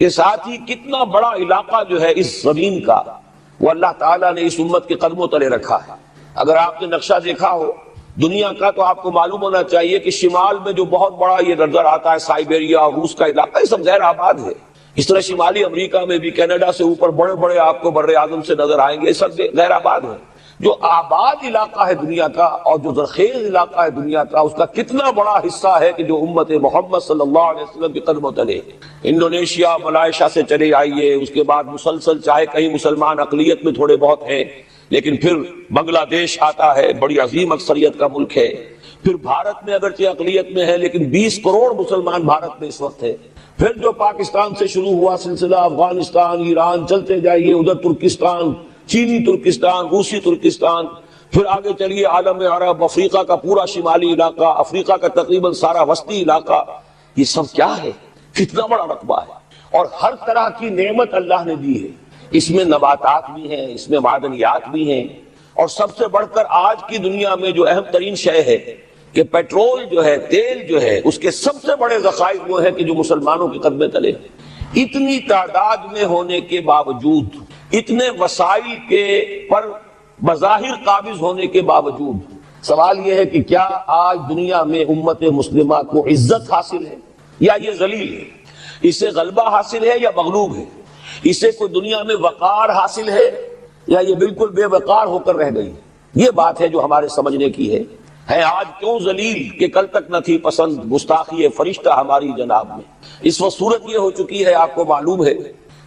کے ساتھ ہی کتنا بڑا علاقہ جو ہے اس زمین کا وہ اللہ تعالیٰ نے اس امت کے قدموں تلے رکھا ہے۔ اگر آپ نے نقشہ دیکھا ہو دنیا کا تو آپ کو معلوم ہونا چاہیے کہ شمال میں جو بہت بڑا یہ نظر آتا ہے سائبیریا اور روس کا علاقہ، یہ سب غیر آباد ہے۔ اس طرح شمالی امریکہ میں بھی کینیڈا سے اوپر بڑے بڑے آپ کو بر اعظم سے نظر آئیں گے، یہ سب غیر آباد ہے۔ جو آباد علاقہ ہے دنیا کا اور جو زرخیز علاقہ ہے دنیا کا، اس کا کتنا بڑا حصہ ہے کہ جو امت محمد صلی اللہ علیہ وسلم کے قدموں تلے۔ انڈونیشیا ملائیشیا سے چلے آئیے، اس کے بعد مسلسل چاہے کہیں مسلمان اقلیت میں تھوڑے بہت ہیں، لیکن پھر بنگلہ دیش آتا ہے، بڑی عظیم اکثریت کا ملک ہے۔ پھر بھارت میں اگرچہ اقلیت میں ہے لیکن 20 کروڑ مسلمان بھارت میں اس وقت ہے۔ پھر جو پاکستان سے شروع ہوا سلسلہ، افغانستان، ایران، چلتے جائیے ادھر ترکستان، چینی ترکستان، روسی ترکستان، پھر آگے چلیے عالم عرب، افریقہ کا پورا شمالی علاقہ، افریقہ کا تقریباً سارا وسطی علاقہ، یہ سب کیا ہے؟ کتنا بڑا رقبہ ہے، اور ہر طرح کی نعمت اللہ نے دی ہے۔ اس میں نباتات بھی ہیں، اس میں معدنیات بھی ہیں، اور سب سے بڑھ کر آج کی دنیا میں جو اہم ترین شے ہے کہ پیٹرول جو ہے، تیل جو ہے، اس کے سب سے بڑے ذخائر وہ ہیں کہ جو مسلمانوں کے قدمے تلے۔ اتنی تعداد میں ہونے کے باوجود، اتنے وسائل کے پر بظاہر قابض ہونے کے باوجود، سوال یہ ہے کہ کیا آج دنیا میں امت مسلمہ کو عزت حاصل ہے یا یہ ذلیل ہے؟ اسے غلبہ حاصل ہے یا مغلوب ہے؟ اسے کوئی دنیا میں وقار حاصل ہے یا یہ بالکل بے وقار ہو کر رہ گئی؟ یہ بات ہے جو ہمارے سمجھنے کی ہے آج کیوں ذلیل کہ کل تک نہ تھی پسند گستاخی فرشتہ ہماری جناب میں۔ اس وقت صورت یہ ہو چکی ہے، آپ کو معلوم ہے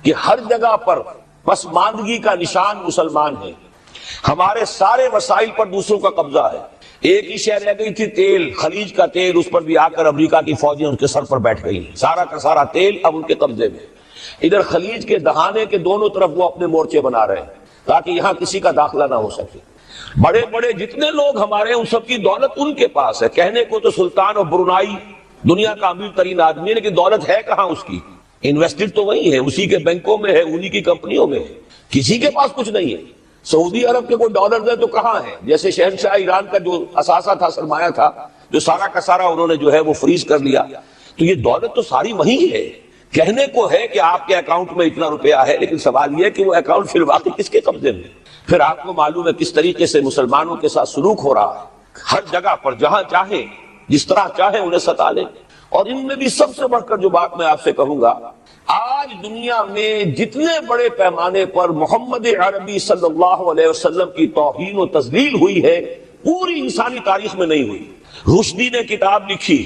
کہ ہر جگہ پر پسماندگی کا نشان مسلمان ہے۔ ہمارے سارے وسائل پر دوسروں کا قبضہ ہے۔ ایک ہی شے رہ گئی تھی تیل، خلیج کا تیل، اس پر بھی آ کر امریکہ کی فوجیں ان کے سر پر بیٹھ گئی، سارا کا سارا تیل اب ان کے قبضے میں۔ ادھر خلیج کے دہانے کے دونوں طرف وہ اپنے مورچے بنا رہے ہیں تاکہ یہاں کسی کا داخلہ نہ ہو سکے۔ بڑے بڑے جتنے لوگ ہمارے ہیں ان سب کی دولت ان کے پاس ہے۔ کہنے کو تو سلطان اور برونائی دنیا کا امیر ترین آدمی ہے، لیکن دولت ہے کہاں اس کی؟ انویسٹڈ تو وہی ہے، اسی کے بینکوں میں ہے، انہی کی کمپنیوں میں ہے، کسی کے پاس کچھ نہیں ہے۔ سعودی عرب کے کوئی ڈالر دے تو کہاں ہے؟ جیسے شہنشاہ ایران کا جو اثاثہ تھا، سرمایہ تھا، جو سارا کا سارا انہوں نے جو ہے وہ فریز کر لیا، تو یہ دولت تو ساری وہی ہے۔ کہنے کو ہے کہ آپ کے اکاؤنٹ میں اتنا روپیہ ہے، لیکن سوال یہ ہے کہ وہ اکاؤنٹ پھر واقعی کس کے قبضے میں؟ پھر آپ کو معلوم ہے کس طریقے سے مسلمانوں کے ساتھ سلوک ہو رہا ہے۔ ہر جگہ پر جہاں چاہے، جس طرح چاہے انہیں ستا لیں۔ اور ان میں بھی سب سے بڑھ کر جو بات میں آپ سے کہوں گا، آج دنیا میں جتنے بڑے پیمانے پر محمد عربی صلی اللہ علیہ وسلم کی توہین و تذلیل ہوئی ہے، پوری انسانی تاریخ میں نہیں ہوئی۔ رشدی نے کتاب لکھی،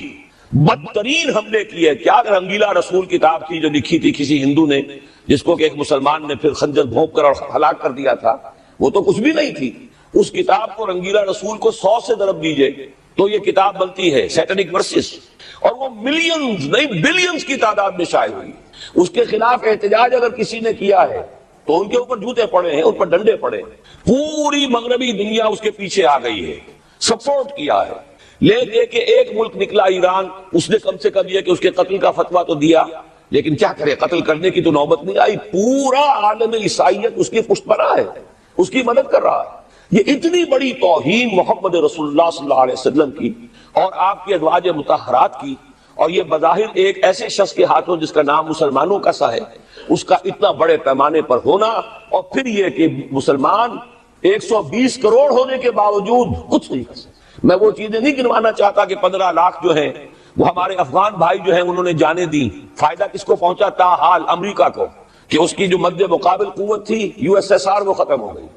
بدترین حملے کیے۔ کیا رنگیلا رسول کتاب تھی جو لکھی تھی کسی ہندو نے، جس کو کہ ایک مسلمان نے پھر خنجر بھونک کر اور ہلاک کر دیا تھا، وہ تو کچھ بھی نہیں تھی۔ اس کتاب کو رنگیلا رسول کو 100 سے ضرب دیجئے تو یہ کتاب بنتی ہے سیٹنک ورسز، اور وہ ملینز نہیں بلینز کی تعداد میں شائع ہوئی۔ اس کے خلاف احتجاج اگر کسی نے کیا ہے تو ان کے اوپر جوتے پڑے ہیں، ان پر ڈنڈے پڑے ہیں۔ پوری مغربی دنیا اس کے پیچھے آ گئی ہے، سپورٹ کیا ہے۔ لے دے کے ایک ملک نکلا ایران، اس نے کم سے کم یہ کہ اس کے قتل کا فتویٰ تو دیا، لیکن کیا کرے، قتل کرنے کی تو نوبت نہیں آئی۔ پورا عالم عیسائیت اس کی پشت بنا ہے، اس کی مدد کر رہا ہے۔ یہ اتنی بڑی توہین محمد رسول اللہ صلی اللہ علیہ وسلم کی اور آپ کی ازواج مطہرات کی، اور یہ بظاہر ایک ایسے شخص کے ہاتھوں جس کا نام مسلمانوں کا سا ہے، اس کا اتنا بڑے پیمانے پر ہونا، اور پھر یہ کہ مسلمان 120 کروڑ ہونے کے باوجود کچھ نہیں کر سکتے۔ میں وہ چیزیں نہیں گنوانا چاہتا کہ 15 لاکھ جو ہیں وہ ہمارے افغان بھائی جو ہیں انہوں نے جانیں دی، فائدہ کس کو پہنچا؟ تاحال امریکہ کو، کہ اس کی جو مد مقابل قوت تھی USSR وہ ختم ہو گئی۔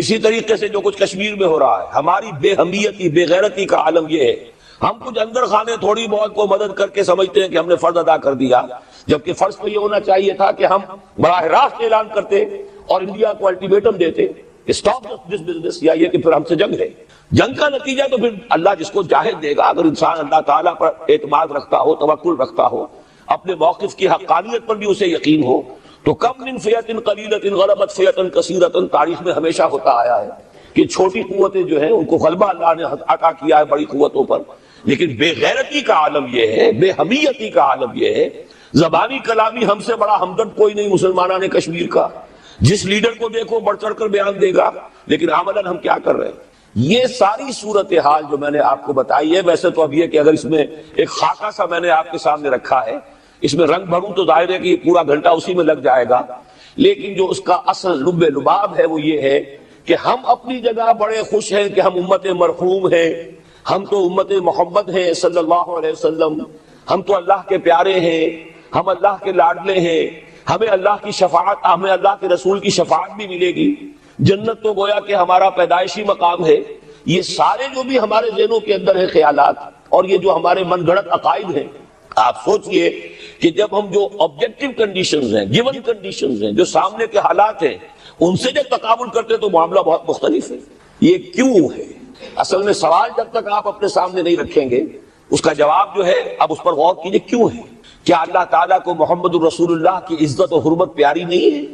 اسی طریقے سے جو کچھ کشمیر میں ہو رہا ہے، ہماری بے ہمیتی بے غیرتی کا عالم یہ ہے، ہم کچھ اندر خانے تھوڑی بہت کو مدد کر کے سمجھتے ہیں کہ ہم نے فرض ادا کر دیا، جبکہ فرض تو یہ ہونا چاہیے تھا کہ ہم براہ راست اعلان کرتے اور انڈیا کو الٹیمیٹم دیتے کہ اسٹاپ دس بزنس، یا یہ کہ پھر ہم سے جنگ ہے۔ جنگ کا نتیجہ تو پھر اللہ جس کو چاہے دے گا۔ اگر انسان اللہ تعالیٰ پر اعتماد رکھتا ہو، توکل رکھتا ہو، اپنے موقف کی حقانیت پر بھی اسے یقین ہو، تو کم من فیۃ قلیلۃ غلبت فیۃ کثیرۃ، تاریخ میں ہمیشہ ہوتا آیا ہے کہ چھوٹی قوتیں جو ہیں ان کو غلبہ اللہ نے عطا کیا ہے بڑی قوتوں پر، لیکن بے غیرتی کا عالم یہ ہے، بے حمیتی کا عالم یہ ہے۔ زبانی کلامی ہم سے بڑا ہمدرد کوئی نہیں مسلمانان کشمیر کا، جس لیڈر کو دیکھو بڑھ چڑھ کر بیان دے گا، لیکن عملاً ہم کیا کر رہے ہیں؟ یہ ساری صورتحال جو میں نے آپ کو بتائی ہے، ویسے تو اب یہ کہ اگر اس میں ایک خاکہ سا میں نے آپ کے سامنے رکھا ہے اس میں رنگ بھروں تو ظاہر ہے کہ پورا گھنٹہ اسی میں لگ جائے گا، لیکن جو اس کا اصل لب لباب ہے وہ یہ ہے کہ ہم اپنی جگہ بڑے خوش ہیں کہ ہم امت مرحوم ہیں، ہم تو امت محمد ہیں صلی اللہ علیہ وسلم، ہم تو اللہ کے پیارے ہیں، ہم اللہ کے لاڈلے ہیں، ہمیں اللہ کی شفاعت، ہمیں اللہ کے رسول کی شفاعت بھی ملے گی، جنت تو گویا کہ ہمارا پیدائشی مقام ہے۔ یہ سارے جو بھی ہمارے ذہنوں کے اندر ہیں خیالات، اور یہ جو ہمارے من گھڑت عقائد ہیں، آپ سوچئے کہ جب ہم جو آبجیکٹو کنڈیشنز ہیں، گیون کنڈیشنز ہیں، جو سامنے کے حالات ہیں، ان سے جب تقابل کرتے تو معاملہ بہت مختلف ہے۔ یہ کیوں ہے؟ اصل میں سوال جب تک آپ اپنے سامنے نہیں رکھیں گے اس کا جواب جو ہے اب اس پر غور کیجئے، کیوں ہے؟ کیا اللہ تعالیٰ کو محمد الرسول اللہ کی عزت و حرمت پیاری نہیں ہے؟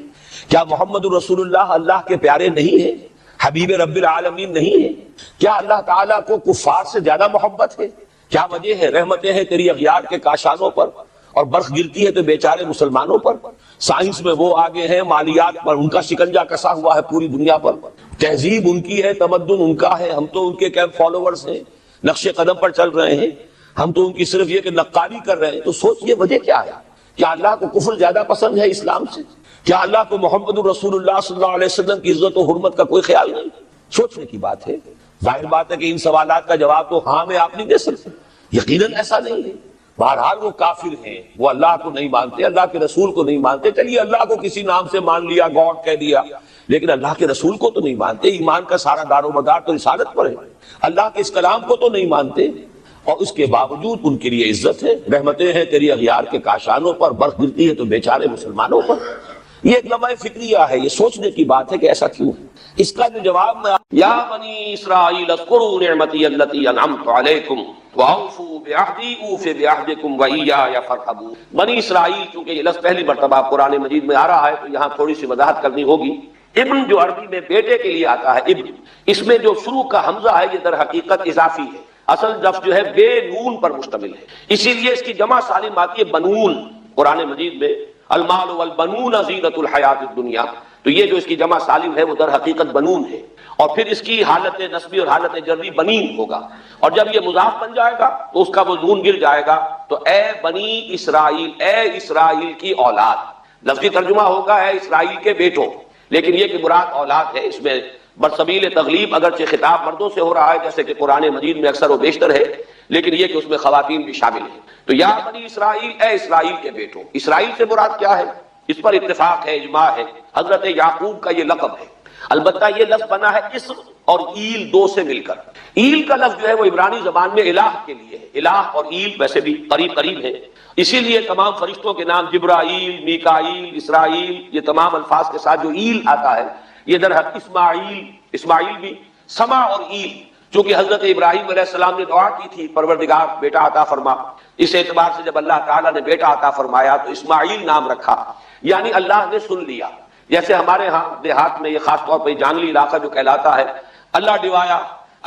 کیا محمد الرسول اللہ اللہ کے پیارے نہیں ہیں، حبیب رب العالمین نہیں ہے؟ کیا اللہ تعالیٰ کو کفار سے زیادہ محبت ہے؟ کیا وجہ ہے؟ رحمتیں ہیں تیری اغیار کے کاشانوں پر، اور برف گرتی ہے تو بیچارے مسلمانوں پر۔ سائنس میں وہ آگے ہیں، مالیات پر ان کا شکنجا کسا ہوا ہے پوری دنیا پر، تہذیب ان کی ہے، تمدن ان کا ہے، ہم تو ان کے کیمپ فالوورز ہیں، نقش قدم پر چل رہے ہیں، ہم تو ان کی صرف یہ کہ نقالی کر رہے ہیں۔ تو سوچئے وجہ کیا ہے؟ کیا اللہ کو کفر زیادہ پسند ہے اسلام سے؟ کیا اللہ کو محمد الرسول اللہ صلی اللہ علیہ وسلم کی عزت و حرمت کا کوئی خیال نہیں؟ سوچنے کی بات ہے۔ ظاہر بات ہے کہ ان سوالات کا جواب تو ہاں میں آپ نہیں دے سکتے، یقیناً ایسا نہیں ہے۔ بہرحال وہ کافر ہیں، وہ اللہ کو نہیں مانتے، اللہ کے رسول کو نہیں مانتے۔ چلیے اللہ کو کسی نام سے مان لیا، گاڈ کہہ دیا، لیکن اللہ کے رسول کو تو نہیں مانتے۔ ایمان کا سارا دار و مدار تو رسالت پر ہے، اللہ کے اس کلام کو تو نہیں مانتے، اور اس کے باوجود ان کے لیے عزت ہے، رحمتیں ہیں تیری اغیار کے کاشانوں پر، برف گرتی ہے تو بیچارے مسلمانوں پر۔ یہ ایک لمحہ فکریہ ہے، یہ سوچنے کی بات ہے کہ ایسا کیوں ہے۔ اس کا جو جواب میں یا بنی اسرائیل اذکروا نعمتی التی انعمت علیکم واوفوا بعہدی اوف بعہدکم وایای فارہبون۔ بنی اسرائیل، چونکہ یہ لفظ پہلی مرتبہ قرآن مجید میں آ رہا ہے تو یہاں تھوڑی سی وضاحت کرنی ہوگی۔ ابن جو عربی میں بیٹے کے لیے آتا ہے ابن، اس میں جو شروع کا حمزہ ہے یہ در حقیقت اضافی ہے، اصل لفظ جو ہے بے نون پر مشتمل ہے، اسی لیے اس کی جمع سالم آتی ہے بنون۔ قرآن مجید میں المال والبنون زینۃ الحیات الدنیا، تو یہ جو اس کی جمع سالم ہے وہ در حقیقت بنون ہے، اور پھر اس کی حالت نسبی اور حالت جری بنین ہوگا، اور جب یہ مضاف بن جائے گا تو اس کا وہ نون گر جائے گا، تو اے بنی اسرائیل، اے اسرائیل کی اولاد۔ لفظی ترجمہ ہوگا اے اسرائیل کے بیٹوں، لیکن یہ کہ مراد اولاد ہے، اس میں برسبیل تغلیب اگرچہ خطاب مردوں سے ہو رہا ہے جیسے کہ قرآن مجید میں اکثر و بیشتر ہے، لیکن یہ کہ اس میں خواتین بھی شامل ہیں۔ تو یا بنی اسرائیل، اے اسرائیل کے بیٹوں۔ اسرائیل سے مراد کیا ہے؟ اس پر اتفاق ہے، اجماع ہے، حضرت یعقوب کا یہ لقب ہے۔ البتہ یہ لفظ بنا ہے اسر اور ایل دو سے مل کر۔ ایل کا لفظ جو ہے وہ عبرانی زبان میں الہ کے لیے ہے، الہ اور ایل ویسے بھی قریب قریب ہیں، اسی لیے تمام فرشتوں کے نام جبرائیل، میکائیل، اسرائیل، یہ تمام الفاظ کے ساتھ جو ایل آتا ہے یہ در حقیقت اسماعیل بھی، سما اور ایل، چونکہ حضرت ابراہیم علیہ السلام نے دعا کی تھی پروردگار بیٹا عطا فرما، اس اعتبار سے جب اللہ تعالیٰ نے بیٹا عطا فرمایا تو اسماعیل نام رکھا، یعنی اللہ نے سن لیا۔ جیسے ہمارے ہاں دیہات میں یہ خاص طور پہ جانگلی علاقہ جو کہلاتا ہے، اللہ ڈوایا،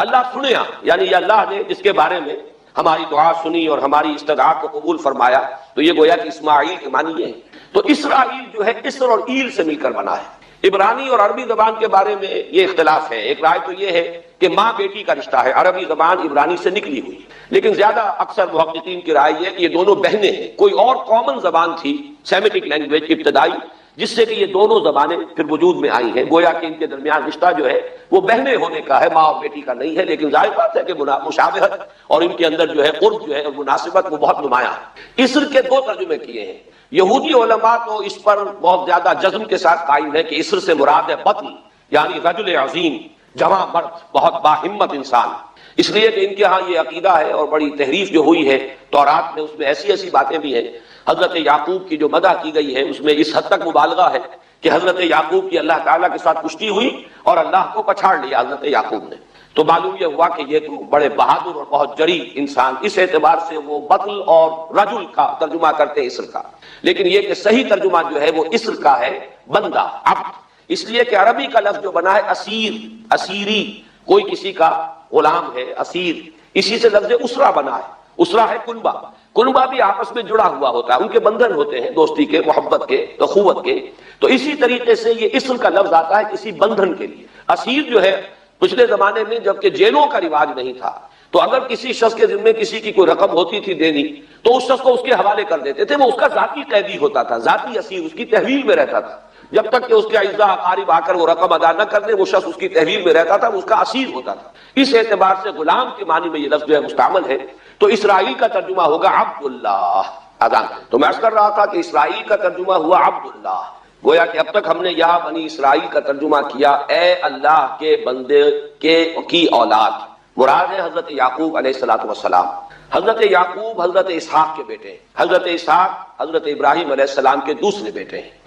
اللہ سنیا، یعنی یہ اللہ نے جس کے بارے میں ہماری دعا سنی اور ہماری استدعا کو قبول فرمایا، تو یہ گویا کہ اسماعیل کے معنی یہ ہے۔ تو اسرائیل جو ہے اسر اور ایل سے مل کر بنا ہے۔ عبرانی اور عربی زبان کے بارے میں یہ اختلاف ہے، ایک رائے تو یہ ہے کہ ماں بیٹی کا رشتہ ہے، عربی زبان عبرانی سے نکلی ہوئی، لیکن زیادہ اکثر محققین کی رائے یہ ہے کہ یہ دونوں بہنیں ہیں، کوئی اور کامن زبان تھی سیمیٹک لینگویج ابتدائی جس سے کہ یہ دونوں زبانیں پھر وجود میں آئی ہیں، گویا کہ ان کے درمیان رشتہ جو ہے وہ بہنیں ہونے کا ہے، ماں اور بیٹی کا نہیں ہے، لیکن ظاہر بات ہے کہ مشابہت اور ان کے اندر جو ہے قرب جو ہے اور مناسبت وہ بہت نمایاں ہے۔ اسر کے دو ترجمے کیے ہیں، یہودی علماء تو اس پر بہت زیادہ جزم کے ساتھ قائم ہے کہ اسر سے مراد ہے بطن، یعنی رجل عظیم، جواں مرد، بہت باہمت انسان، اس لیے کہ ان کے ہاں یہ عقیدہ ہے اور بڑی تحریف جو ہوئی ہے تورات میں، اس میں ایسی ایسی باتیں بھی ہیں۔ حضرت یعقوب کی جو مدح کی گئی ہے اس میں اس حد تک مبالغہ ہے کہ حضرت یعقوب کی اللہ تعالیٰ کے ساتھ کشتی ہوئی اور اللہ کو پچھاڑ لیا حضرت یعقوب نے، تو معلوم یہ ہوا کہ یہ تو بڑے بہادر اور بہت جری انسان، اس اعتبار سے وہ بطل اور رجل کا ترجمہ کرتے ہیں اسر کا، لیکن یہ کہ صحیح ترجمہ جو ہے وہ اسر کا ہے بندہ، عبد، اس لیے کہ عربی کا لفظ جو بنا ہے اسیر، اسیری، کوئی کسی کا غلام ہے، اسیر، اسی سے لفظ اسرہ بنا ہے، اسرہ ہے کنبہ، کنبہ بھی آپس میں جڑا ہوا ہوتا ہے، ان کے بندھن ہوتے ہیں دوستی کے، محبت کے، اخوت کے، تو اسی طریقے سے یہ اسر کا لفظ آتا ہے کسی بندھن کے لیے۔ اسیر جو ہے پچھلے زمانے میں جبکہ جیلوں کا رواج نہیں تھا تو اگر کسی شخص کے ذمے کسی کی کوئی رقم ہوتی تھی دینی تو اس شخص کو اس کے حوالے کر دیتے تھے، وہ اس کا ذاتی قیدی ہوتا تھا، ذاتی اسیر، اس کی تحویل میں رہتا تھا، جب تک کہ اس کے اعزاء اقارب آ کر وہ رقم ادا نہ کر دے وہ شخص اس کی تحویل میں رہتا تھا، وہ اس کا اسیر ہوتا تھا۔ اس اعتبار سے غلام کے معنی میں یہ لفظ جو ہے مستعمل ہے، تو اسرائیل کا ترجمہ ہوگا عبداللہ۔ اذان تو میں عرض کر رہا تھا کہ اسرائیل کا ترجمہ ہوا عبداللہ، گویا کہ اب تک ہم نے یا بنی اسرائیل کا ترجمہ کیا اے اللہ کے بندے کی اولاد، مراد ہے حضرت یعقوب علیہ الصلوۃ والسلام۔ حضرت یعقوب حضرت اسحاق کے بیٹے ہیں، حضرت اسحاق حضرت ابراہیم علیہ السلام کے دوسرے بیٹے ہیں۔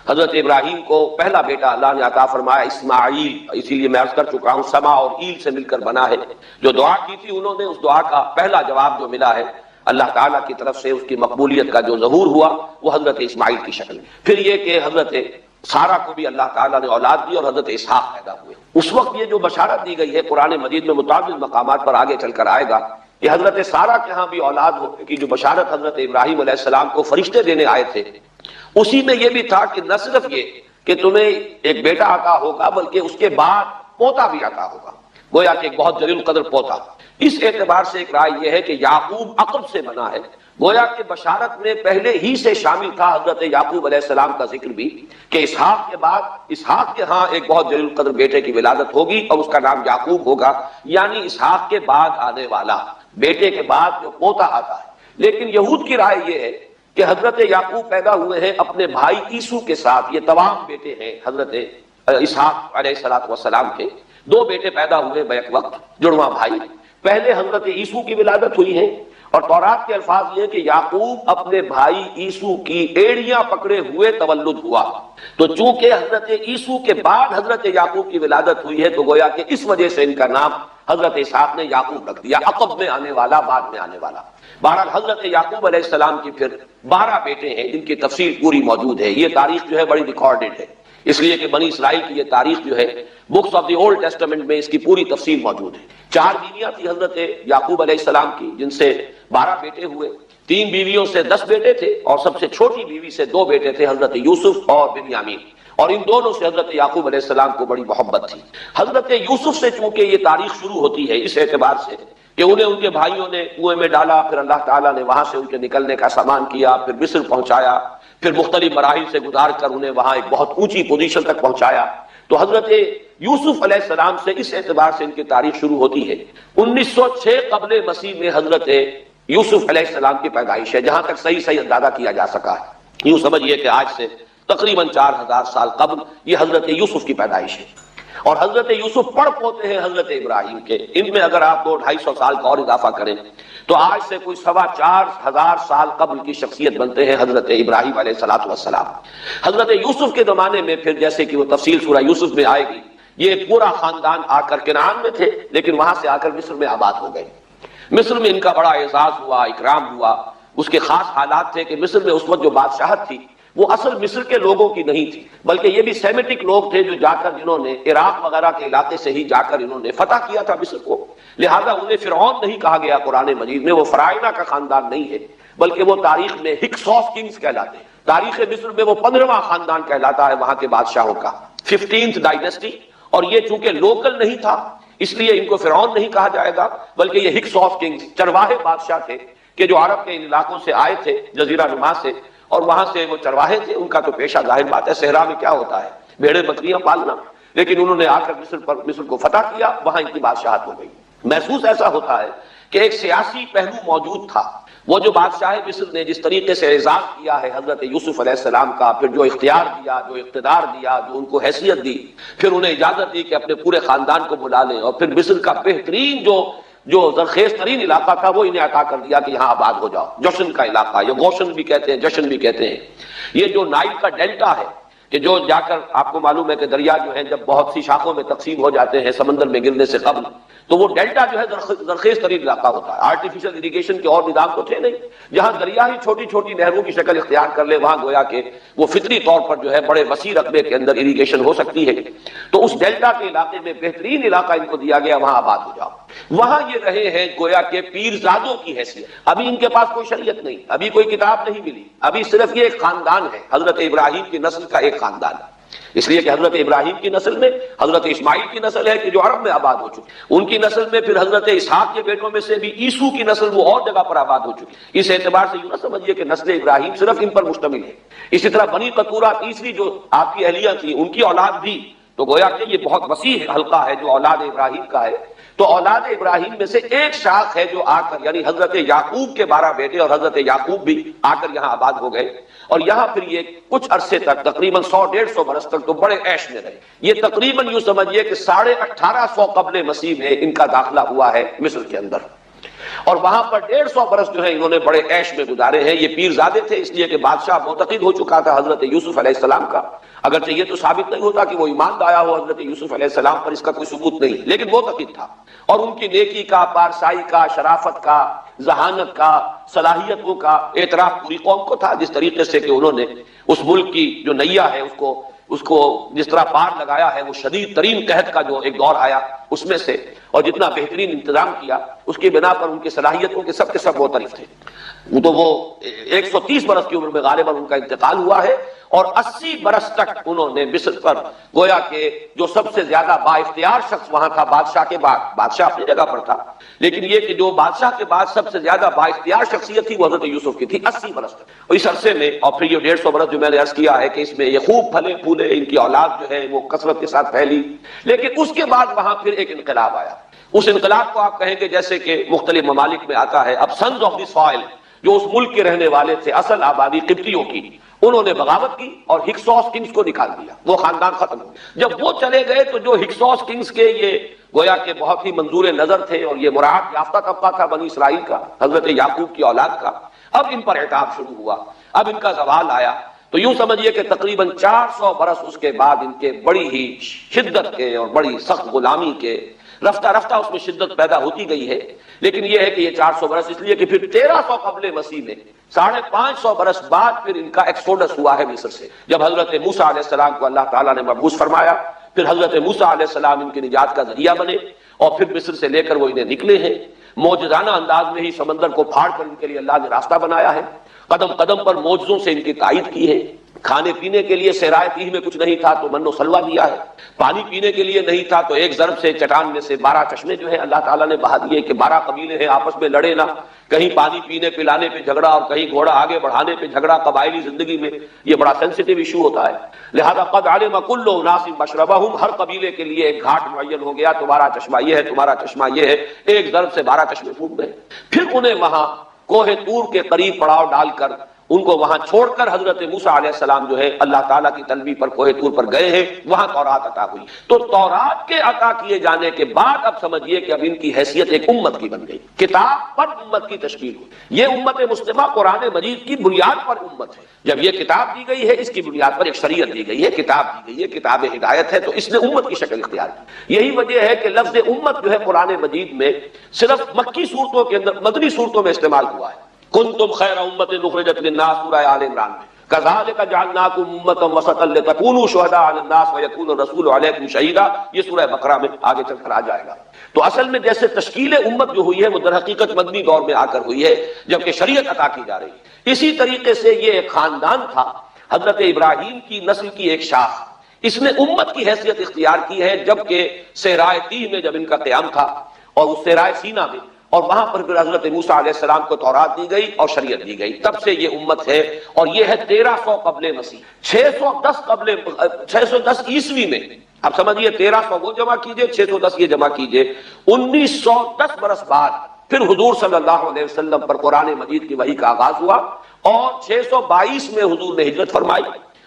حضرت ابراہیم کو پہلا بیٹا اللہ نے عطا فرمایا اسماعیل، اسی لیے میں عرض کر چکا ہوں سما اور ایل سے مل کر بنا ہے، جو دعا کی تھی انہوں نے، اس دعا کا پہلا جواب جو ملا ہے اللہ تعالیٰ کی طرف سے، اس کی مقبولیت کا جو ظہور ہوا وہ حضرت اسماعیل کی شکل میں۔ پھر یہ کہ حضرت سارہ کو بھی اللہ تعالیٰ نے اولاد دی اور حضرت اسحاق پیدا ہوئے۔ اس وقت یہ جو بشارت دی گئی ہے قرآن مجید میں متعدد مقامات پر آگے چل کر آئے گا کہ حضرت سارہ کے ہاں بھی اولاد ہونے کی جو بشارت حضرت ابراہیم علیہ السلام کو فرشتے دینے آئے تھے، اسی میں یہ بھی تھا کہ نہ صرف یہ کہ تمہیں ایک بیٹا عطا ہوگا بلکہ اس کے بعد پوتا بھی عطا ہوگا، گویا کہ ایک بہت جلیل قدر پوتا۔ اس اعتبار سے ایک رائے یہ ہے کہ یعقوب عقب سے بنا ہے، گویا کہ بشارت میں پہلے ہی سے شامل تھا حضرت یعقوب علیہ السلام کا ذکر بھی کہ اسحاق کے بعد اسحاق کے ہاں ایک بہت جلیل قدر بیٹے کی ولادت ہوگی اور اس کا نام یعقوب ہوگا، یعنی اسحاق کے بعد آنے والا، بیٹے کے بعد جو پوتا آتا ہے۔ لیکن یہود کی رائے یہ ہے کہ حضرت یعقوب پیدا ہوئے ہیں اپنے بھائی عیسو کے ساتھ، یہ تمام بیٹے ہیں حضرت اسحاق علیہ السلام کے، دو بیٹے پیدا ہوئے بیک وقت، جڑواں بھائی۔ پہلے حضرت عیسو کی ولادت ہوئی ہے، اور تورات کے الفاظ یہ کہ یعقوب اپنے بھائی عیسو کی ایڑیاں پکڑے ہوئے تولد ہوا، تو چونکہ حضرت عیسو کے بعد حضرت یعقوب کی ولادت ہوئی ہے تو گویا کہ اس وجہ سے ان کا نام حضرت اسحاق نے یعقوب رکھ دیا، عقب میں آنے والا، بعد میں آنے والا۔ بہرحال حضرت یعقوب علیہ السلام کی پھر 12 بیٹے ہیں جن کی تفصیل پوری موجود ہے، یہ تاریخ جو ہے بڑی ریکارڈڈ ہے، اس لیے کہ بنی اسرائیل کی یہ تاریخ جو ہے books of the old testament میں اس کی پوری تفصیل موجود ہے۔ 4 بیویاں تھی حضرت یعقوب علیہ السلام کی جن سے 12 بیٹے ہوئے، 3 بیویوں سے 10 بیٹے تھے، اور سب سے چھوٹی بیوی سے 2 بیٹے تھے حضرت یوسف اور بنیامین، اور ان دونوں سے حضرت یعقوب علیہ السلام کو بڑی محبت تھی۔ حضرت یوسف سے چونکہ یہ تاریخ شروع ہوتی ہے اس اعتبار سے کہ انہیں ان کے بھائیوں نے کنویں میں ڈالا، پھر اللہ تعالیٰ نے وہاں سے ان کے نکلنے کا سامان کیا، پھر مصر پہنچایا، پھر مختلف مراحل سے گزار کر انہیں وہاں ایک بہت اونچی پوزیشن تک پہنچایا، تو حضرت یوسف علیہ السلام سے اس اعتبار سے ان کی تاریخ شروع ہوتی ہے۔ 1906 قبل مسیح میں حضرت یوسف علیہ السلام کی پیدائش ہے، جہاں تک صحیح اندازہ کیا جا سکا ہے۔ یوں سمجھیے کہ آج سے تقریباً 4000 سال قبل یہ حضرت یوسف کی پیدائش ہے، اور حضرت یوسف پڑ پوتے ہیں حضرت ابراہیم کے، ان میں اگر آپ 200-250 سال کا اور اضافہ کریں تو آج سے کوئی 4,2500 سال قبل کی شخصیت بنتے ہیں حضرت ابراہیم علیہ السلام۔ حضرت یوسف کے زمانے میں پھر جیسے کہ وہ تفصیل سورہ یوسف میں آئے گی، یہ پورا خاندان آ کر کنعان میں تھے، لیکن وہاں سے آ کر مصر میں آباد ہو گئے۔ مصر میں ان کا بڑا اعزاز ہوا، اکرام ہوا۔ اس کے خاص حالات تھے کہ مصر میں اس وقت جو بادشاہت تھی وہ اصل مصر کے لوگوں کی نہیں تھی، بلکہ یہ بھی سیمیٹک لوگ تھے جو جا کر جنہوں نے عراق وغیرہ کے علاقے سے ہی جا کر انہوں نے فتح کیا تھا مصر کو، لہذا انہیں فرعون نہیں کہا گیا قرآن مجید میں، وہ فرعونہ کا خاندان نہیں ہے، بلکہ وہ تاریخ میں ہکس آف کنگز کہلاتے ہیں۔ تاریخ مصر میں وہ 15واں خاندان کہلاتا ہے وہاں کے بادشاہوں کا، 15th ڈائنیسٹی، اور یہ چونکہ لوکل نہیں تھا اس لیے ان کو فرعون نہیں کہا جائے گا، بلکہ یہ ہکس آف کنگز چرواہے بادشاہ تھے کہ جو عرب کے علاقوں سے آئے تھے، جزیرہ نما سے، اور وہاں سے وہ چرواہے تھے۔ ان کا تو پیشہ ظاہر بات ہے، صحرا میں کیا ہوتا ہے، بھیڑیں بکریاں پالنا، لیکن انہوں نے آ کر مصر کو فتح کیا، وہاں ان کی بادشاہت ہو گئی۔ محسوس ایسا ہوتا ہے کہ ایک سیاسی پہلو موجود تھا، وہ جو بادشاہ مصر نے جس طریقے سے اعزاز کیا ہے حضرت یوسف علیہ السلام کا، پھر جو اختیار دیا، جو اقتدار دیا، جو ان کو حیثیت دی، پھر انہیں اجازت دی کہ اپنے پورے خاندان کو بلا لیں، اور پھر مصر کا بہترین جو زرخیز ترین علاقہ تھا وہ انہیں عطا کر دیا کہ یہاں آباد ہو جاؤ، جشن کا علاقہ، یہ گوشن بھی کہتے ہیں، جشن بھی کہتے ہیں۔ یہ جو نائل کا ڈیلٹا ہے کہ جو جا کر آپ کو معلوم ہے کہ دریا جو ہیں جب بہت سی شاخوں میں تقسیم ہو جاتے ہیں سمندر میں گرنے سے قبل، تو وہ ڈیلٹا جو ہے زرخیز ترین علاقہ ہوتا ہے۔ آرٹیفیشل اریگیشن کے اور نظام تو تھے نہیں، جہاں دریا ہی چھوٹی چھوٹی نہروں کی شکل اختیار کر لے وہاں گویا کہ وہ فطری طور پر جو ہے بڑے وسیع رقبے کے اندر اریگیشن ہو سکتی ہے۔ تو اس ڈیلٹا کے علاقے میں بہترین علاقہ ان کو دیا گیا، وہاں آباد ہو جاؤ۔ وہاں یہ رہے ہیں گویا کہ پیرزادوں کی حیثیت۔ ابھی ان کے پاس کوئی شریعت نہیں، ابھی کوئی کتاب نہیں ملی، ابھی صرف یہ ایک خاندان ہے، حضرت ابراہیم کی نسل کا ایک خاندان ہے۔ اس لیے کہ حضرت ابراہیم کی نسل میں حضرت اسماعیل کی نسل ہے کہ جو عرب میں آباد ہو چکی، ان کی نسل میں پھر حضرت اسحاق کے بیٹوں میں سے بھی عیسو کی نسل وہ اور جگہ پر آباد ہو چکی۔ اس اعتبار سے یوں نہ سمجھیے کہ نسل ابراہیم صرف ان پر مشتمل ہے۔ اسی طرح بنی قطورہ تیسری جو آپ کی اہلیہ تھی، ان کی اولاد بھی، تو گویا کہ یہ بہت وسیع حلقہ ہے جو اولاد ابراہیم کا ہے۔ تو اولاد ابراہیم میں سے ایک شاخ ہے جو آ کر، یعنی حضرت یعقوب کے 12 بیٹے اور حضرت یعقوب بھی آ کر یہاں آباد ہو گئے، اور یہاں پھر یہ کچھ عرصے تک تقریباً 100-150 برس تک تو بڑے عیش میں رہے۔ یہ تقریباً یوں سمجھیے کہ 1850 قبل مسیح میں ان کا داخلہ ہوا ہے مصر کے اندر، اور وہاں پر 150 برس جو ہے انہوں نے بڑے عیش میں گزارے ہیں۔ یہ پیرزادے تھے، اس لیے کہ بادشاہ معتقد ہو چکا تھا حضرت یوسف علیہ السلام کا، اگرچہ یہ تو ثابت نہیں ہوتا کہ وہ ایمان لایا ہو حضرت یوسف علیہ السلام پر، اس کا کوئی ثبوت نہیں، لیکن معتقد تھا، اور ان کی نیکی کا، پارسائی کا، شرافت کا، ذہانت کا، صلاحیتوں کا اعتراف پوری قوم کو تھا، جس طریقے سے کہ انہوں نے اس ملک کی جو نیا ہے اس کو جس طرح پار لگایا ہے، وہ شدید ترین قحط کا جو ایک دور آیا اس میں سے، اور جتنا بہترین انتظام کیا اس کی بنا پر ان کی صلاحیتوں کے سب معترف تھے۔ تو وہ 130 برس کی عمر میں غالباً ان کا انتقال ہوا ہے، اور 80 برس تک انہوں نے مصر پر، گویا کہ جو سب سے زیادہ با اختیار شخص وہاں تھا بادشاہ کے بعد، بادشاہ اپنی جگہ پر تھا، لیکن یہ کہ جو بادشاہ کے بعد سب سے زیادہ با اختیار شخصیت تھی وہ حضرت یوسف کی تھی 80 برس تک۔ اور اس عرصے میں، اور پھر یہ 150 برس جو میں نے عرض کیا ہے کہ اس میں یہ خوب پھلے پھولے، ان کی اولاد جو ہے وہ کثرت کے ساتھ پھیلی، لیکن اس کے بعد وہاں پھر ایک انقلاب آیا۔ اس انقلاب کو آپ کہیں گے جیسے کہ مختلف ممالک میں آتا ہے، اب سنز آف دی سوائل، جو اس ملک کے رہنے والے تھے، اصل آبادی قبطیوں کی، انہوں نے بغاوت کی اور ہکسوس کنگز کو نکال دیا، وہ خاندان ختم ہو گیا۔ جب وہ چلے گئے تو جو ہکسوس کنگز کے یہ گویا کہ بہت ہی منظور نظر تھے، اور یہ مراعات یافتہ طبقہ تھا بنی اسرائیل کا، حضرت یعقوب کی اولاد کا، اب ان پر عتاب شروع ہوا، اب ان کا زوال آیا۔ تو یوں سمجھیے کہ تقریباً 400 برس اس کے بعد ان کے بڑی ہی شدت کے اور بڑی سخت غلامی کے، رفتہ رفتہ اس میں شدت پیدا ہوتی گئی ہے، لیکن یہ ہے کہ یہ 400 برس اس لیے کہ پھر 1300 قبل مسیح میں 550 برس بعد پھر ان کا ایکسوڈس ہوا ہے مصر سے، جب حضرت موسیٰ علیہ السلام کو اللہ تعالیٰ نے مبعوث فرمایا، پھر حضرت موسیٰ علیہ السلام ان کی نجات کا ذریعہ بنے، اور پھر مصر سے لے کر وہ انہیں نکلے ہیں، معجزانہ انداز میں ہی سمندر کو پھاڑ کر ان کے لیے اللہ نے راستہ بنایا ہے، قدم قدم پر معجزوں سے ان کی تائید کی ہے۔ کھانے پینے کے لیے صحرائے تیہ میں کچھ نہیں تھا تو من و سلوہ دیا ہے، پانی پینے کے لیے نہیں تھا تو ایک ضرب سے چٹان میں سے 12 چشمے جو ہے اللہ تعالیٰ نے بہا دیے کہ 12 قبیلے ہیں آپس میں لڑے نہ، کہیں پانی پینے پلانے پہ جھگڑا اور کہیں گھوڑا آگے بڑھانے پہ جھگڑا، قبائلی زندگی میں یہ بڑا سینسیٹیو ایشو ہوتا ہے، لہذا قد علم کل اناس مشربہم، ہر قبیلے کے لیے ایک گھاٹ معین ہو گیا، تمہارا چشمہ یہ ہے، تمہارا چشمہ یہ ہے، ایک ضرب سے 12 چشمے پھوٹ گئے۔ پھر انہیں وہاں کوہ طور کے قریب پڑاؤ ڈال کر ان کو وہاں چھوڑ کر حضرت موسیٰ علیہ السلام جو ہے اللہ تعالیٰ کی طلبی پر کوہ طور پر گئے ہیں، وہاں تورات عطا ہوئی۔ تو تورات کے عطا کیے جانے کے بعد اب سمجھیے کہ اب ان کی حیثیت ایک امت کی بن گئی، کتاب پر امت کی تشکیل ہوئی۔ یہ امت مسلمہ قرآن مجید کی بنیاد پر امت ہے، جب یہ کتاب دی گئی ہے اس کی بنیاد پر ایک شریعت دی گئی ہے، کتاب دی گئی ہے، کتاب ہدایت ہے، تو اس نے امت کی شکل اختیار کی۔ یہی وجہ ہے کہ لفظ امت جو ہے قرآن مجید میں صرف مکی صورتوں کے اندر، مدنی صورتوں میں استعمال ہوا ہے۔ کنتم خیر امت اخرجت للناس، سورہ آل عمران میں، کذالک جعلناکم امۃ وسطا لتکونوا شہداء علی الناس ویکون الرسول علیکم شہیدا، یہ سورہ بقرہ میں آگے چل کر آ جائے گا۔ تو اصل میں جیسے تشکیل امت جو ہوئی ہے وہ در حقیقت مدنی دور میں آ کر ہوئی ہے جبکہ شریعت عطا کی جا رہی ہے۔ اسی طریقے سے یہ ایک خاندان تھا، حضرت ابراہیم کی نسل کی ایک شاخ، اس نے امت کی حیثیت اختیار کی ہے جبکہ صحرائے تیہ میں جب ان کا قیام تھا، اور اس صحرائے سینا میں، اور وہاں پر پھر حضرت موسیٰ علیہ السلام کو تورات دی گئی اور شریعت دی گئی، تب سے یہ امت ہے، اور یہ ہے 1300 قبل مسیح۔ 610 عیسوی میں، اب سمجھیے 1300 وہ جمع کیجئے، 610 یہ جمع کیجئے، 1910 برس بعد پھر حضور صلی اللہ علیہ وسلم پر قرآن مجید کی وحی کا آغاز ہوا، اور 622 میں حضور نے ہجرت فرمائی،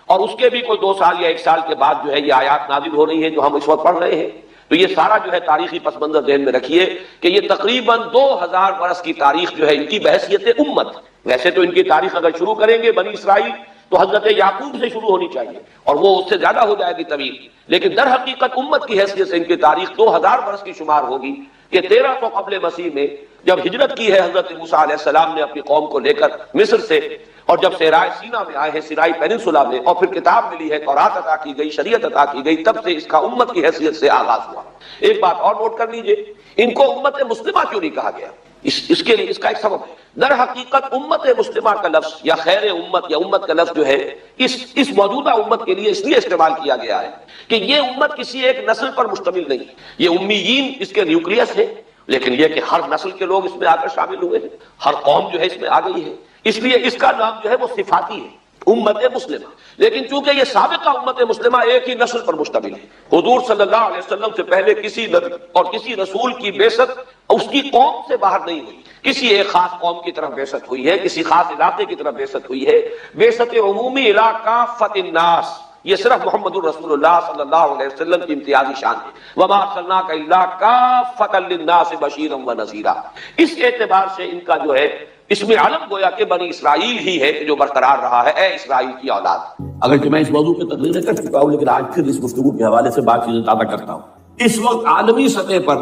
اور اس کے بھی کوئی 2 سال یا 1 سال کے بعد جو ہے یہ آیات نازل ہو رہی ہیں جو ہم اس وقت پڑھ رہے ہیں۔ تو یہ سارا جو ہے تاریخی پس منظر ذہن میں رکھیے کہ یہ تقریباً 2000 برس کی تاریخ جو ہے ان کی بحیثیت امت، ویسے تو ان کی تاریخ اگر شروع کریں گے بنی اسرائیل تو حضرت یعقوب سے شروع ہونی چاہیے، اور وہ اس سے زیادہ ہو جائے گی طویل، لیکن در حقیقت امت کی حیثیت سے ان کی تاریخ 2000 برس کی شمار ہوگی کہ 1300 قبل مسیح میں جب ہجرت کی ہے حضرت موسیٰ علیہ السلام نے اپنی قوم کو لے کر مصر سے، اور جب صحرائے سینا میں آئے ہیں، سینائی پیننسولا میں، اور پھر کتاب ملی ہے، تورات عطا کی گئی، شریعت عطا کی گئی، تب سے اس کا امت کی حیثیت سے آغاز ہوا۔ ایک بات اور نوٹ کر لیجئے، ان کو امت مسلمہ کیوں نہیں کہا گیا؟ اس کے لیے اس کا ایک سبب ہے۔ در حقیقت امت مسلمہ کا لفظ یا خیر امت یا امت کا لفظ جو ہے اس موجودہ امت کے لیے اس لیے استعمال کیا گیا ہے کہ یہ امت کسی ایک نسل پر مشتمل نہیں، یہ امیین اس کے نیوکلیس ہے، لیکن یہ کہ ہر نسل کے لوگ اس میں آ کر شامل ہوئے ہیں، ہر قوم جو ہے اس میں آ گئی ہے، اس لیے اس کا نام جو ہے وہ صفاتی ہے، امت مسلمہ۔ لیکن چونکہ یہ سابقہ امت مسلمہ ایک ہی نسل پر مشتمل ہے، حضور صلی اللہ علیہ وسلم سے پہلے کسی نبی اور کسی رسول کی بعثت اس کی قوم سے باہر نہیں ہوئی، کسی ایک خاص قوم کی طرف بعثت ہوئی ہے، کسی خاص علاقے کی طرف بعثت ہوئی ہے۔ بعثت عمومی الی کافۃ الناس یہ صرف محمد الرسول اللہ صلی اللہ علیہ وسلم کی امتیازی شان ہے، وما ارسلناک الا کافۃ للناس بشیرا ونذیرا۔ اس اعتبار سے ان کا جو ہے اس میں عالم گویا کہ بنی اسرائیل ہی ہے کہ جو برقرار رہا ہے، اے اسرائیل کی اولاد۔ اگرچہ میں اس موضوع پہ تقریر کر چکا ہوں لیکن آج پھر اس گفتگو کے حوالے سے بات چیزیں تازہ کرتا ہوں۔ اس وقت عالمی سطح پر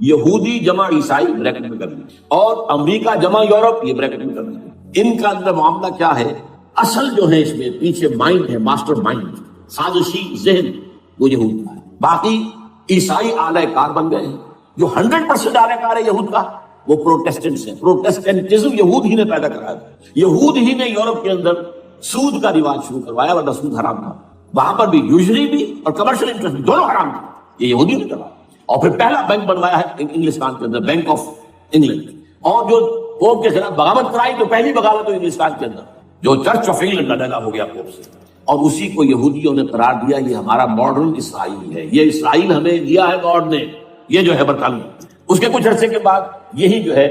یہودی جمع عیسائی بریکٹ میں کر دیجیے اور امریکہ جمع یورپ یہ بریکٹ میں کر دیجیے، ان کا اندر معاملہ کیا ہے؟ اصل جو ہے اس میں پیچھے مائنڈ ہے، ماسٹر مائنڈ، سازشی ذہن وہ یہود کا ہے۔ باقی عیسائی اعلی کار بن گئے ہیں، جو 100% اعلی کار ہے یہود کا وہ پروٹیسٹنٹس ہیں۔ پروٹیسٹنٹزم یہود ہی نے پیدا کرایا تھا، یہود ہی نے یورپ کے اندر سود کا رواج شروع کروایا، ورنہ سود حرام تھا، وہاں پر بھی یوزری بھی اور کمرشل انٹرسٹ بھی دونوں حرام تھے، یہ یہودی نے کروایا۔ اور پھر پہلا بینک بنوایا ہے انگلستان کے اندر، بینک آف انگلینڈ، اور جو پوپ کے خلاف بغاوت کرائی تو پہلی بغاوت ہوئی انگلستان کے اندر، جو چرچ آف انگلینڈ کا ڈگا ہو گیا پوپ سے، اور اسی کو یہودیوں نے قرار دیا یہ ہمارا ماڈرن اسرائیل ہے، یہ اسرائیل ہمیں دیا ہے گاڈ نے، یہ جو ہے برطانیہ۔ اس کے کچھ عرصے کے بعد یہی جو ہے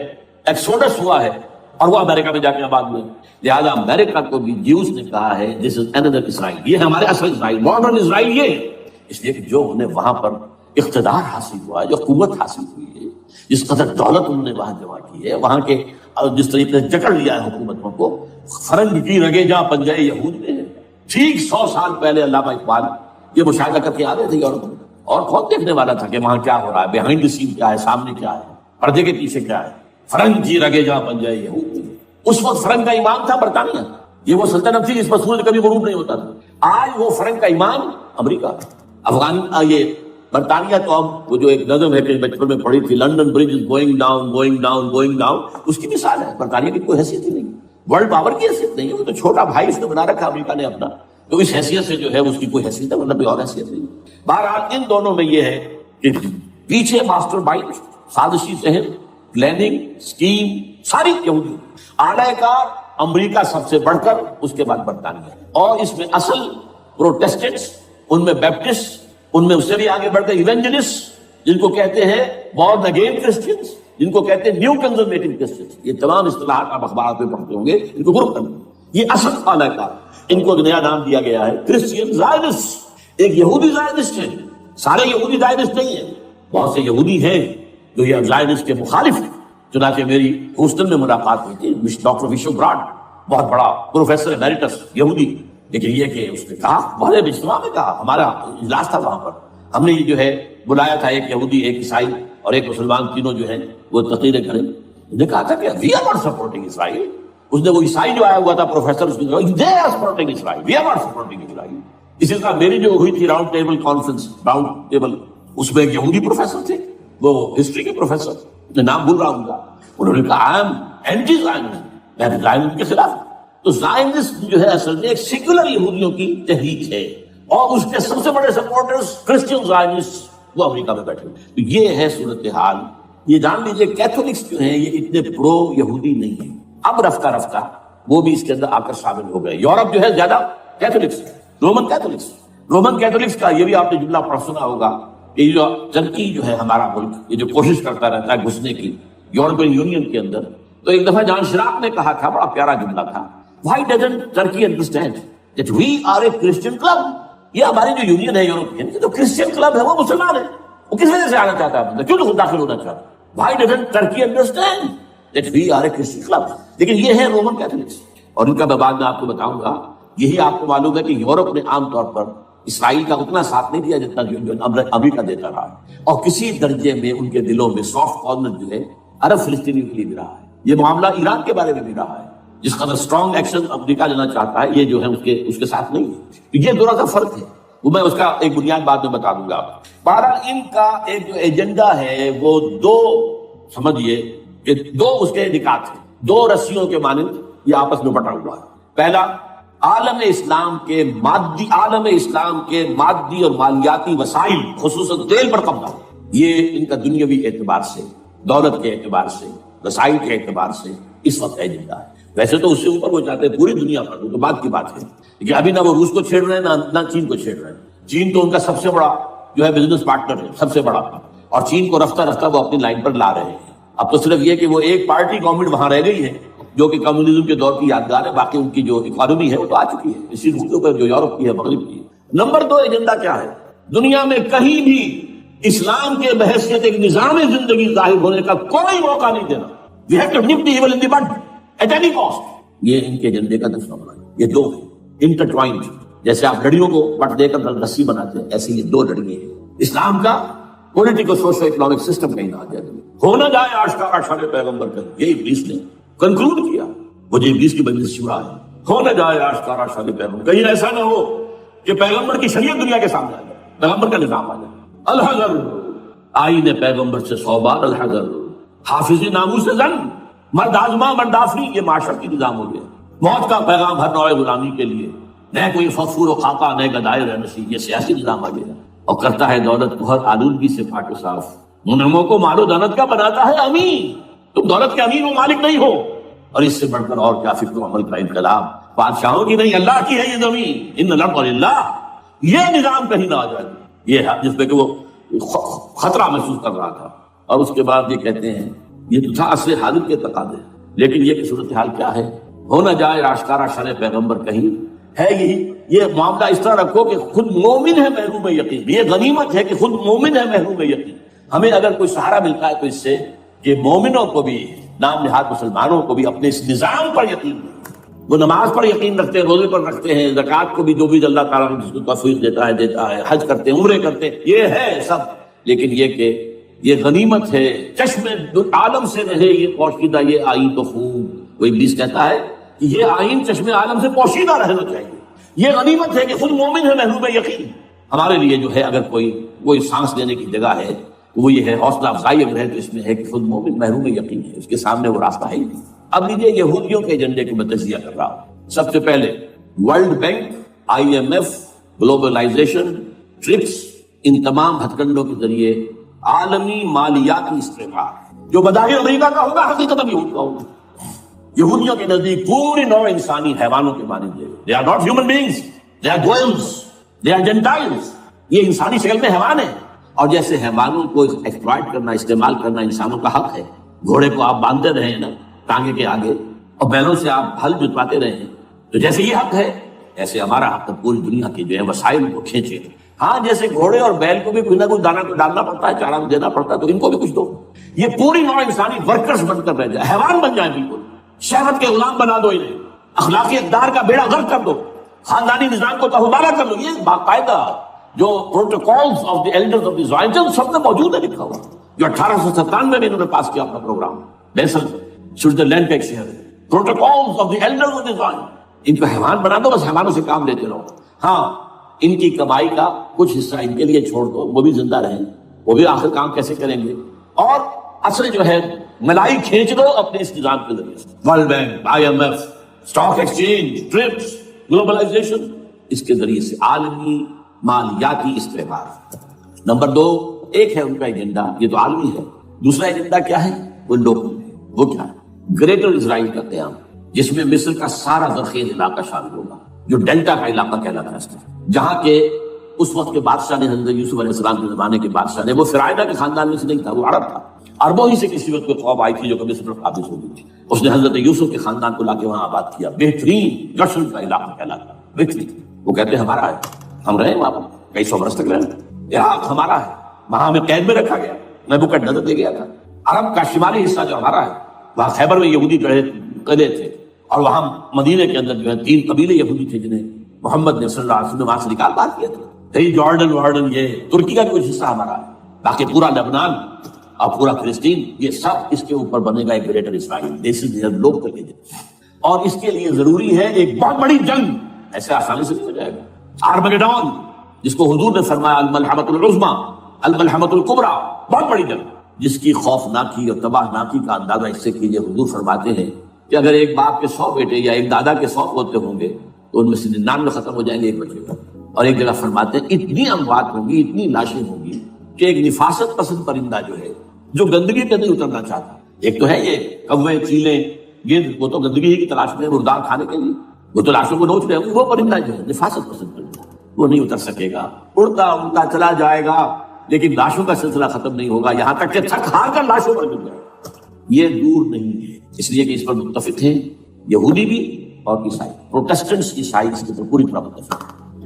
ایکسوڈس ہوا ہے اور وہ امریکہ میں جا کے آباد ہوئے، لہذا امریکہ کو بھی جیوز نے کہا ہے دس از another اسرائیل، یہ ہے ہمارے اصل اسرائیل، ماڈرن اسرائیل یہ ہے۔ اس لیے کہ جو انہیں وہاں پر اقتدار حاصل ہوا ہے، جو قوت حاصل ہوئی ہے، جس قدر دولت انہوں نے وہاں جمع کی ہے، وہاں کے جس طریقے سے جکڑ لیا ہے حکومتوں کو، فرنگ کی رگے جہاں پنجے یہود میں ہے۔ ٹھیک 100 سال پہلے علامہ اقبال یہ مشاہدہ کر کے آ رہے تھے یورپ میں، اور کون دیکھنے والا تھا کہ وہاں کیا ہو رہا ہے، بیہائنڈ دی سین کیا ہے، سامنے کیا ہے، پردے کے پیچھے کیا ہے۔ فرنگ کی رگے جہاں پنجے یہود میں، اس وقت فرنگ کا امام تھا برطانیہ، یہ وہ سلطنت تھی جس پر سورج کبھی غروب نہیں ہوتا تھا۔ آج وہ فرنگ کا امام امریکہ، افغان یہ برطانیہ تو اب وہ جو ایک نظم ہے کہ بچپن میں پڑھی تھی، London bridge is going down going down going down, اس کی مثال ہے۔ برطانیہ کی کوئی حیثیت ہی نہیں، ورلڈ پاور کی حیثیت نہیں ہے، وہ تو چھوٹا بھائی اس نے بنا رکھا امریکہ نے اپنا، تو اس حیثیت سے جو ہے اس کی کوئی حیثیت ہے، ورنہ کوئی اور حیثیت نہیں۔ بہرحال ان دونوں میں یہ ہے کہ پیچھے ماسٹر مائنڈ، سازشی ذہن، پلاننگ، اسکیم ساری یہودی، اعلی کار امریکہ سب سے بڑھ کر، اس کے بعد برطانیہ، اور اس میں اصل پروٹیسٹنٹس، ان میں بیپٹسٹ، ان میں اس سے بھی آگے بڑھ کر ایونجلسٹ، جن کو کہتے ہیں بورن اگین کرسچنز، جن کو کہتے ہیں نیو کنزرویٹو کرسچنز، یہ تمام اصطلاحات آپ اخبارات میں پڑھتے ہوں گے، ان کو گروپ کرنا، یہ اصل اعلی کار، ان کو ایک نیا نام دیا گیا ہے کرسچین زائنسٹ۔ ایک یہودی زائنسٹ ہے، سارے یہودی زائنسٹ نہیں ہیں، بہت سے یہودی ہیں جو یہ زائنسٹ کے مخالف ہیں۔ چنانچہ میری ہیوسٹن میں ملاقات ہوئی تھی ڈاکٹر وشو براڈ، بہت بڑا پروفیسر ایمیریٹس یہودی، لیکن یہ کہ اس نے کہا، بڑے اجتماع میں کہا، ہمارا اجلاس تھا وہاں پر، ہم نے یہ جو ہے بلایا تھا ایک یہودی، ایک عیسائی اور ایک مسلمان، تینوں جو ہیں وہ تقریریں کریں۔ انہوں نے کہا تھا کہ وی آر ناٹ سپورٹنگ اسرائیل۔ اس نے وہ عیسائی جو آیا ہوا تھا پروفیسر، اس نے کہا they are supporting Israel, we are not supporting Israel. اسی طرح میری جو ہوئی تھی round table conference, round table, اس میں ایک یہودی پروفیسر تھے، وہ ہسٹری کے پروفیسر، میں نام بھول رہا ہوں گا، انہوں نے کہا آئی ایم اینٹی زائنسٹ، میں زائنسٹ کے خلاف۔ تو زائنسٹ جو ہے اصل میں ایک سیکولر یہودیوں کی تحریک ہے، اور اس کے سب سے بڑے سپورٹرز کرسچین زائنسٹ وہ امریکہ میں بیٹھے ہوئے۔ تو یہ ہے صورتحال۔ یہ جان لیجیے کیتھولکس جو ہیں یہ اتنے پرو یہودی نہیں ہیں، اب رفتہ رفتہ وہ بھی اس کے اندر آ کر شامل ہو گئے۔ یورپ جو ہے زیادہ Catholics, Roman Catholics, Roman Catholics کا یہ بھی آپ نے جملہ پڑھ سنا ہوگا کہ جو ترکی جو ہے ہمارا ملک، یہ جو کوشش کرتا رہتا ہے گھسنے کی یورپین یونین کے اندر، تو ایک دفعہ جان شراق نے کہا تھا، بڑا پیارا جملہ تھا، why doesn't Turkey understand that we are a Christian club؟ یہ ہماری جو یونین ہے یورپین، یہ تو کرسچین کلب ہے، وہ مسلمان ہے، وہ کس وجہ سے آنا چاہتا ہے، کیوں تو داخل ہونا چاہتا ہے؟ why doesn't Turkey understand that we are a Christian club؟ لیکن یہ ہے رومن کیتھولکس، اور ان کا میں بعد میں آپ کو بتاؤں گا۔ یہی آپ کو معلوم ہے کہ یورپ نے عام طور پر اسرائیل کا اتنا ساتھ نہیں دیا جتنا جو امریکہ دیتا رہا، اور کسی درجے میں ان کے دلوں میں سافٹ کارنر جو ہے عرب فلسطینیوں کے لیے بھی رہا ہے۔ یہ معاملہ ایران کے بارے میں بھی رہا ہے، جس قدر اسٹرانگ ایکشن امریکہ لینا چاہتا ہے، یہ جو ہے اس کے ساتھ نہیں ہے۔ یہ دونوں کا فرق ہے، وہ میں اس کا ایک بنیاد بعد میں بتا دوں گا۔ بہرحال ان کا ایک جو ایجنڈا ہے وہ دو سمجھیے کہ دو اس کے نکات ہیں، دو رسیوں کے مانند یہ آپس میں بٹا ہوا ہے۔ پہلا، عالم اسلام کے مادی اور مالیاتی وسائل خصوصاً تیل پر قبضہ، یہ ان کا دنیاوی اعتبار سے، دولت کے اعتبار سے، وسائل کے اعتبار سے اس وقت ایجنڈا ہے۔ ویسے تو اس سے اوپر وہ چاہتے ہیں پوری دنیا پر، وہ تو بات کی بات ہے، لیکن ابھی نہ وہ روس کو چھیڑ رہے ہیں نہ چین کو چھیڑ رہے ہیں۔ چین تو ان کا سب سے بڑا جو ہے بزنس پارٹنر ہے، سب سے بڑا، اور چین کو رفتہ رفتہ وہ اپنی لائن پر لا رہے ہیں۔ اب تو صرف یہ کہ وہ ایک پارٹی گورنمنٹ وہاں رہ گئی ہے جو کہ کمیونزم کے دور کی یادگار ہے، باقی ان کی جو اکانومی ہے وہ تو آ چکی ہے، اسی رشتوں پر جو یورپ کی ہے، مغرب کی ہے۔ نمبر 2 ایجنڈا کیا ہے؟ دنیا میں کہیں بھی اسلام کے بحیثیت ایک نظام زندگی ظاہر ہونے کا کوئی موقع نہیں دینا۔ We have to nip the evil in the bud at any cost۔ یہ ان کے ایجنڈے کا دوسرا بنا ہے۔ یہ دو ہیں انٹرٹوائنڈ، جیسے آپ لڑیوں کو بٹ دے کر رسی بناتے ہیں، ایسے یہ دو لڑیے ہیں۔ اسلام کا پولیٹیکل سوشل اکنامک سسٹم کہیں نہ آ جائے، ہونا جائے آشکارا شان پیغمبر کا، یہ ابلیس نے کنکلوڈ کیا، مجھے ابلیس کی بندش شورا ہے، ہونا جائے آشکارا شان پیغمبر، کہیں ایسا نہ ہو کہ پیغمبر کی شریعت دنیا کے سامنے آ جائے، پیغمبر کا نظام آ جائے۔ الحذر، آئین پیغمبر سے 100 بار الحذر، حافظ ناموس زن، مرد آزما مرد آفری، یہ معاشرت کی نظام ہو گیا۔ موت کا پیغام ہر نوع غلامی کے لیے، نہ کوئی فخور و خاکہ نہ گدائے رہنشی، یہ سیاسی نظام آ گیا، اور کرتا ہے دولت کو ہر آلودگی سے پاک و صاف، منعموں کو مال و دولت کا بناتا ہے امین۔ تم دولت کے امین و مالک نہیں ہو، اور اس سے بڑھ کر اور کیا فکر و عمل کا انقلاب، بادشاہوں کی نہیں اللہ کی ہے یہ زمین، ان الارض للہ، یہ نظام کہیں نہ آ جائے، یہ ہے جس پہ کہ وہ خطرہ محسوس کر رہا تھا۔ اور اس کے بعد یہ کہتے ہیں یہ تو تھا عصر حاضر کے تقاضے، لیکن یہ کہ صورتحال کیا ہے؟ ہونا جائے آشکارا شان پیغمبر کہیں ہے یہی، یہ معاملہ اس طرح رکھو کہ خود مومن ہے محروم یقین، یہ غنیمت ہے کہ خود مومن ہے محروم یقین۔ ہمیں اگر کوئی سہارا ملتا ہے تو اس سے کہ مومنوں کو بھی، نام نہاد مسلمانوں کو بھی اپنے اس نظام پر یقین ہے، وہ نماز پر یقین رکھتے ہیں، روزے پر رکھتے ہیں، زکوٰۃ کو بھی جو بھی اللہ تعالیٰ نے جس کو توفیق دیتا ہے، حج کرتے ہیں، عمرے کرتے ہیں، یہ ہے سب، لیکن یہ کہ یہ غنیمت ہے، چشم عالم سے رہے یہ پوشیدہ یہ آئین تو خوب، وہ ابلیس کہتا ہے کہ یہ آئین چشم عالم سے پوشیدہ رہنا چاہیے، یہ غنیمت ہے کہ خود مومن ہے محروم یقین۔ ہمارے لیے جو ہے اگر کوئی سانس لینے کی جگہ ہے تو وہ یہ ہے، حوصلہ افزائی اگر ہے تو اس میں ہے کہ خود مومن محروم یقین ہے، اس کے سامنے وہ راستہ ہے ہی نہیں۔ اب لیجیے یہودیوں کے ایجنڈے کو میں تجزیہ کر رہا ہوں۔ سب سے پہلے world bank, IMF، globalisation, TRIPS, ان تمام ہتھ کنڈوں کے ذریعے عالمی مالیاتی استحکام جو بظاہر امریکہ کا ہوگا حقیقت یہود کا ہوگا۔ یہودیوں کے نزدیک پوری نوع انسانی حیوانوں کے مانند ہے، they are not human beings, they are goyim, they are Gentiles، یہ انسانی شکل میں حیوان ہیں، اور جیسے حیوانوں کو ایکسپلائٹ کرنا، استعمال کرنا انسانوں کا حق ہے، گھوڑے کو آپ باندھتے رہے ہیں نا ٹانگے کے آگے، اور بیلوں سے آپ ہل جتواتے رہے ہیں، تو جیسے یہ حق ہے ایسے ہمارا حق ہے پوری دنیا کے جو ہے وسائل کو کھینچے۔ ہاں جیسے گھوڑے اور بیل کو بھی کچھ نہ کچھ دانا تو ڈالنا پڑتا ہے، چارہ دینا پڑتا ہے، تو ان کو بھی کچھ دو، یہ پوری نوع انسانی ورکرز بن کر رہ جائے، حیوان بن جائے، بالکل شہوت کے غلام بنا دو انہیں، اخلاقی اقدار کا بیڑا غرق کر دو، خاندانی نظام کو تہمارا کر دو۔ یہ باقاعدہ جو protocols of the elders of the Zion سب میں موجود ہے لکھا ہوا، جو 1897 میں انہوں نے پاس کیا اپنا پروگرام، بیسل سوئٹزرلینڈ کا ایک شہر ہے، protocols of the elders of the Zion. ان کو حیوان بنا دو، بس حیوانوں سے کام لیتے رہو، ہاں ان کی کمائی کا کچھ حصہ ان کے لیے چھوڑ دو، وہ بھی زندہ رہیں، وہ بھی آخر کام کیسے کریں گے، اور اصل جو ہے ملائی کھینچ دو اپنے اس نظام کے ذریعے سے۔ World bank, IMF، stock exchange, TRIPS, globalisation, اس کے ذریعے سے عالمی مالیاتی استحکام۔ نمبر 2 ایک ہے ان کا ایجنڈا، یہ تو عالمی ہے، دوسرا ایجنڈا کیا ہے؟ وہ لوکل ہے، وہ کیا ہے؟ گریٹر اسرائیل کا قیام، جس میں مصر کا سارا زرخیز علاقہ شامل ہوگا، جو ڈیلٹا کا علاقہ کہلاتا ہے اس کا، جہاں کے اس وقت کے بادشاہ نے، حضرت یوسف علیہ السلام کے زمانے کے بادشاہ نے، وہ فرعونہ کے خاندان میں سے نہیں تھا، وہ عرب تھا، عربوں ہی سے کسی وقت کوئی قوم آئی تھی جو کہ مصر پر قابض ہو گئی تھی، اس نے حضرت یوسف کے خاندان کو لا کے وہاں آباد کیا، بہترین گشن کا علاقہ کہلاتا، بہترین، وہ کہتے ہیں ہمارا ہے، ہم رہے وہاں کئی 100 برس تک رہے، عراق ہمارا ہے، وہاں ہمیں قید میں رکھا گیا، نبوکدنصر دے گیا تھا، عرب کا شمالی حصہ جو ہمارا ہے، وہاں خیبر میں یہودی قلعے تھے، اور وہاں مدینے کے اندر جو ہے 3 قبیلے یہودی تھے جنہیں محمد نے صلی اللہ علیہ وسلم وہاں سے نکال باہر کیا تھا، جارڈن وارڈن، یہ ترکی کا بھی کچھ حصہ ہمارا ہے، باقی پورا لبنان اور پورا فلسطین، یہ سب اس کے اوپر بنے گا ایک گریٹر اسرائیل، دیسی لوگ کر کے، اور اس کے لیے ضروری ہے ایک بہت بڑی جنگ، ایسے آسانی سے نہیں ہو جائے گا، آرمگیڈون، جس کو حضور نے فرمایا الملحمۃ العظمیٰ، الملحمۃ الکبریٰ، بہت بڑی جنگ، جس کی خوفناکی اور تباہناکی کا اندازہ اس سے کیجیے. حضور فرماتے ہیں کہ اگر ایک باپ کے 100 بیٹے یا ایک دادا کے 100 پوتے ہوں گے تو ان میں سے 99 ختم ہو جائیں گے، ایک بچے گا. اور ایک جگہ فرماتے ہیں اتنی اموات ہوں گی، اتنی لاشیں ہوں گی کہ ایک نفاست پسند پرندہ جو ہے، جو گندگی پہ نہیں اترنا چاہتا. ایک تو ہے یہ کوے، چیلیں، گدھ، وہ تو گندگی کی تلاش میں مردار کھانے کے لیے، وہ تو لاشوں کو نوچ رہے ہیں. وہ پرندہ جو ہے نفاست پسند پرندہ، وہ نہیں اتر سکے گا، اڑتا اڑتا چلا جائے گا، لیکن لاشوں کا سلسلہ ختم نہیں ہوگا، یہاں تک کہ تھک ہار کر لاشوں پر گر جائے. یہ دور نہیں ہے، اس لیے کہ اس پر متفق ہیں یہودی بھی اور عیسائی. پروٹسٹنٹس عیسائی اس کے پوری طرح متفق.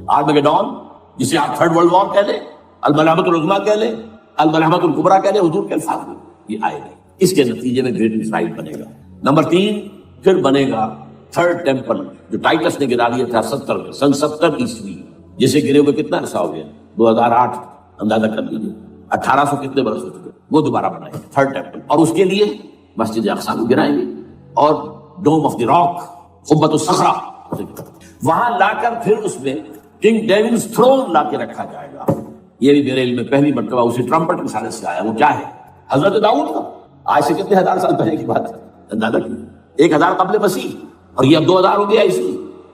آرمیگڈون، جسے آپ تھرڈ ورلڈ وار کہہ لیں، الملحمۃ العظمیٰ کہہ لیں، الملحمۃ الکبریٰ کہہ لیں، حضور کے الفاظ میں یہ آئے گا. اس کے نتیجے میں گریٹ اسرائیل بنے گا. نمبر 3 پھر بنے گا تھرڈ ٹیمپل، جو ٹائٹس نے گرا دیا تھا 70 میں، سن 70 عیسوی، جسے گرے ہوئے کتنا عرصہ ہو گیا؟ 2008. اندازہ کر لیجیے 1800 کتنے برس ہو چکے. وہ دوبارہ بنائیں گے تھرڈ ٹیمپل، اور اس کے لیے مسجد اقصی کو گرائیں گے اور ڈوم آف دی راک، قبۃ الصخرہ، وہاں لا کر پھر اس میں کنگ ڈیوڈ's تھرون لا کے رکھا جائے گا. یہ بھی میرے علم میں پہلی مرتبہ اسی ٹرمپٹ کی سالت سے آیا. وہ کیا ہے؟ حضرت داؤد کا. آج سے کتنے 1000 سال پہلے کی بات ہے، اندازہ کیجیے. 1000 قبل مسیح، اور یہ اب 2000 ہو گیا، اس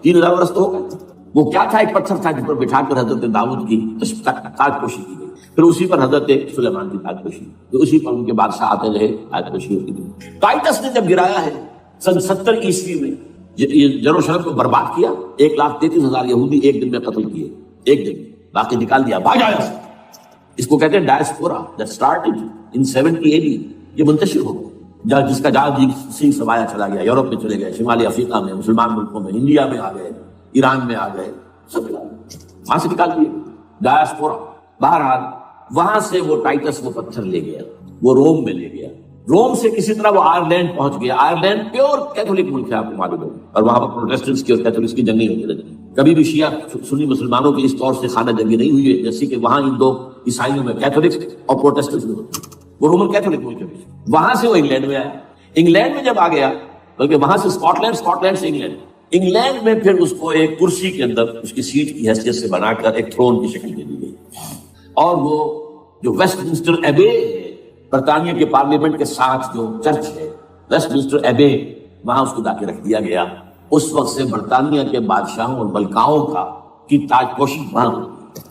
3000 برس تو ہو گئے. وہ کیا تھا؟ ایک پتھر تھا جس پر بٹھا کر حضرت داؤد کی تاج پوشی کی گئی. پھر اسی پر حضرت سلیمان کی تاج پوشی، پھر اسی پر ان کے بادشاہ آتے رہے، تاج پوشی ہوتی گئی. ٹائٹس نے جب گرایا ہے سن 70 عیسوی میں، یروشلم کو برباد کیا، 1,33,000 یہودی ایک دن میں قتل کیے، ایک دن، باقی نکال دیا، بھاگ آیا. اس کو کہتے ہیں diaspora, that started in 70 AD. یہ منتشر ہو گیا، جس کا جال سی سمایا چلا گیا، یورپ میں چلے گئے، شمالی افریقہ میں، مسلمان ملکوں میں، انڈیا میں آ گئے، ایران میں آ گئے، سب وہاں سے نکال دیے ڈائسپورا. بہرحال وہاں سے وہ ٹائٹس وہ پتھر لے گیا، وہ روم میں لے گیا. روم سے کسی طرح وہ آئرلینڈ پہنچ گیا. آئرلینڈ پیور کیتھولک ملک ہے، آپ کو معلوم ہے، اور وہاں پر پروٹیسٹنٹس کی اور کیتھولکس کی جنگیں ہوتی رہتی. کبھی بھی شیعہ سنی مسلمانوں کی اس طور سے خانہ جنگی نہیں ہوئی ہے جیسے کہ وہاں ان دو عیسائیوں میں کیتھولکس اور پروٹیسٹنٹس میں ہوتی. وہ رومن کیتھولک ملک ہے. وہاں سے وہ انگلینڈ میں آیا. انگلینڈ میں جب آ گیا، بلکہ وہاں سے اسکاٹ لینڈ سے انگلینڈ میں پھر اس کو ایک کرسی کے اندر اس کی سیٹ کی حیثیت سے بنا کر ایک تھرون کی شکل دے دی گئی. اور وہ جو ویسٹ منسٹر ایبے ہے، برطانیہ کے پارلیمنٹ کے ساتھ جو چرچ ہے، ویسٹ منسٹر ایبے، وہاں اس کو لا کے رکھ دیا گیا. اس وقت سے برطانیہ کے بادشاہوں اور ملکاؤں کی تاج پوشی وہاں ہوتی ہے.